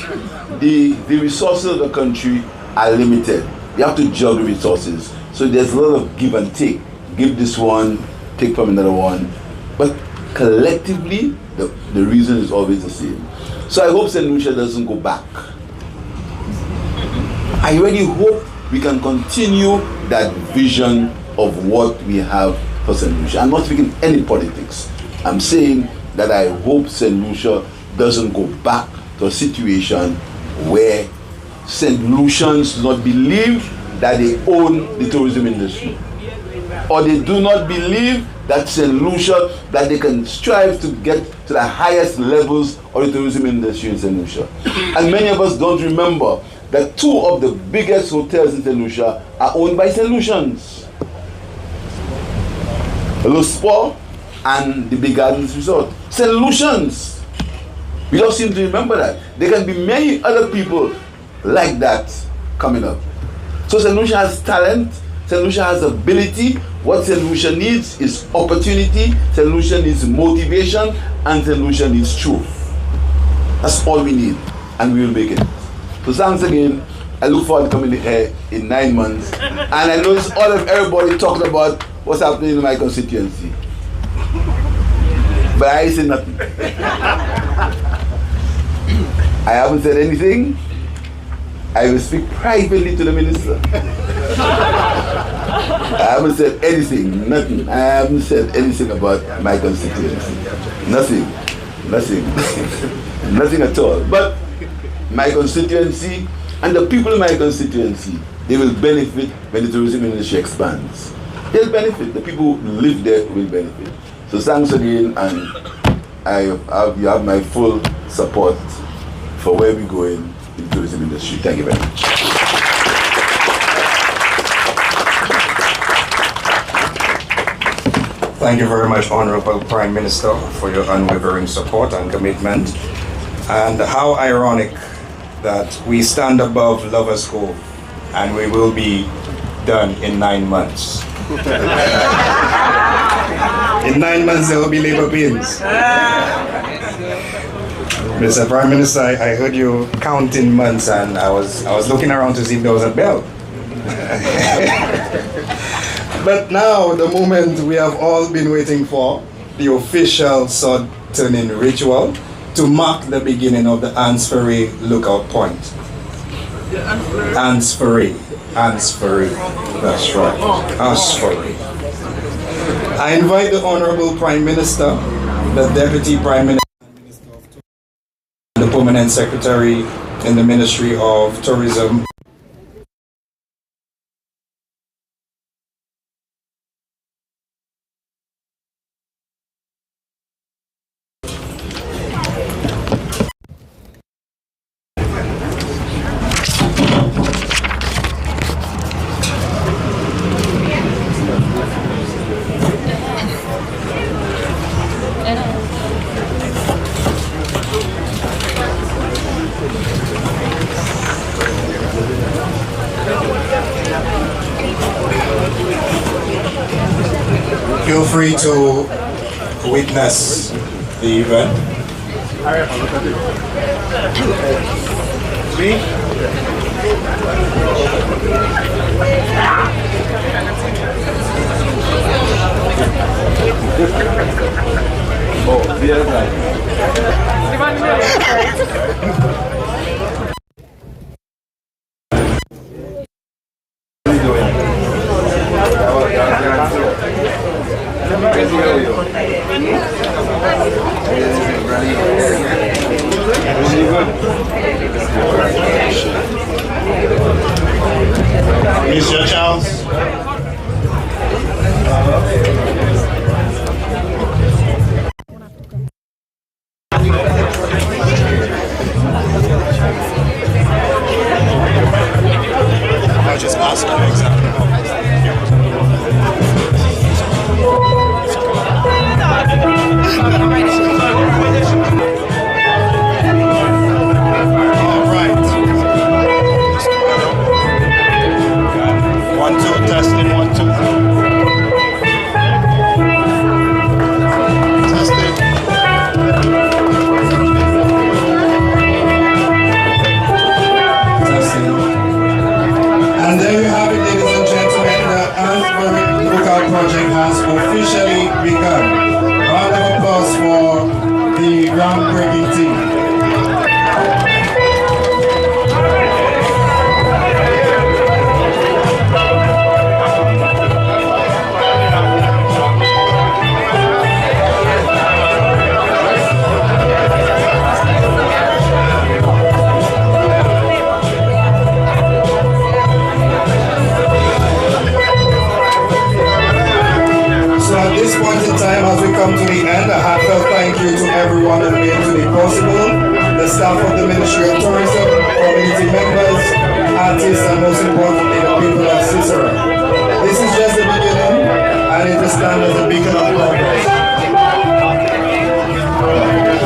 the resources of the country are limited. You have to juggle resources. So there's a lot of give and take. Give this one, take from another one. But collectively, the reason is always the same. So I hope St. Lucia doesn't go back. I really hope we can continue that vision of what we have for St. Lucia. I'm not speaking any politics. I'm saying that I hope St. Lucia doesn't go back to a situation where St. Lucians do not believe that they own the tourism industry, or they do not believe that St. Lucia, that they can strive to get to the highest levels of the tourism industry in St. Lucia. And many of us don't remember that 2 of the biggest hotels in St. Lucia are owned by St. Lucians. Le Sport and the Big Gardens Resort. St. Lucians. We don't seem to remember that. There can be many other people like that coming up. So St. Lucia has talent, St. Lucia has ability. What St. Lucia needs is opportunity, St. Lucia needs motivation, and St. Lucia needs truth. That's all we need, and we will make it. So thanks again. I look forward to coming here in 9 months. And I notice all of everybody talking about what's happening in my constituency. But I ain't said nothing. I haven't said anything. I will speak privately to the minister. I haven't said anything, nothing. I haven't said anything about my constituency. Nothing at all. But my constituency And the people in my constituency, they will benefit when the tourism industry expands. They'll benefit. The people who live there will benefit. So thanks again, and you have my full support for where we're going in the tourism industry. Thank you very much. Thank you very much, Honorable Prime Minister, for your unwavering support and commitment. And how ironic that we stand above Lovers Cove and we will be done in 9 months. In 9 months there will be labor pains. Mr. Prime Minister, I heard you counting months and I was looking around to see if there was a bell. But now, the moment we have all been waiting for, the official sword turning ritual to mark the beginning of the Anse Ferre Lookout Point. Anse Ferre. That's right. Anse Ferre. I invite the Honorable Prime Minister, the Deputy Prime Minister, the Permanent Secretary in the Ministry of Tourism. Feel free to witness the event. Mr. Charles. I just asked you exactly. Project has officially begun. Round of applause for the groundbreaking team. As we come to the end, a heartfelt thank you to everyone who made today possible, the staff of the Ministry of Tourism, community members, artists, and most importantly, the people of Cicero. This is just the beginning, and it will stand as a beacon of progress.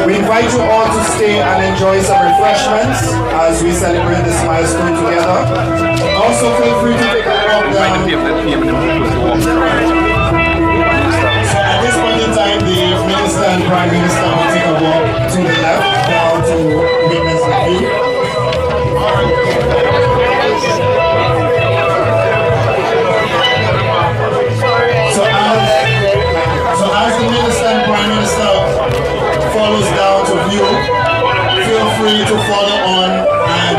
We invite you all to stay and enjoy some refreshments as we celebrate this milestone together. Also, feel free to take a walk down. At this point in time, the Minister and Prime Minister will take a walk to the left down to witness the view. So as the Minister and Prime Minister follows down to view, feel free to follow on and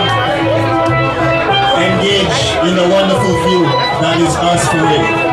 engage in the wonderful view that is Anse Ferre.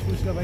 push ka ba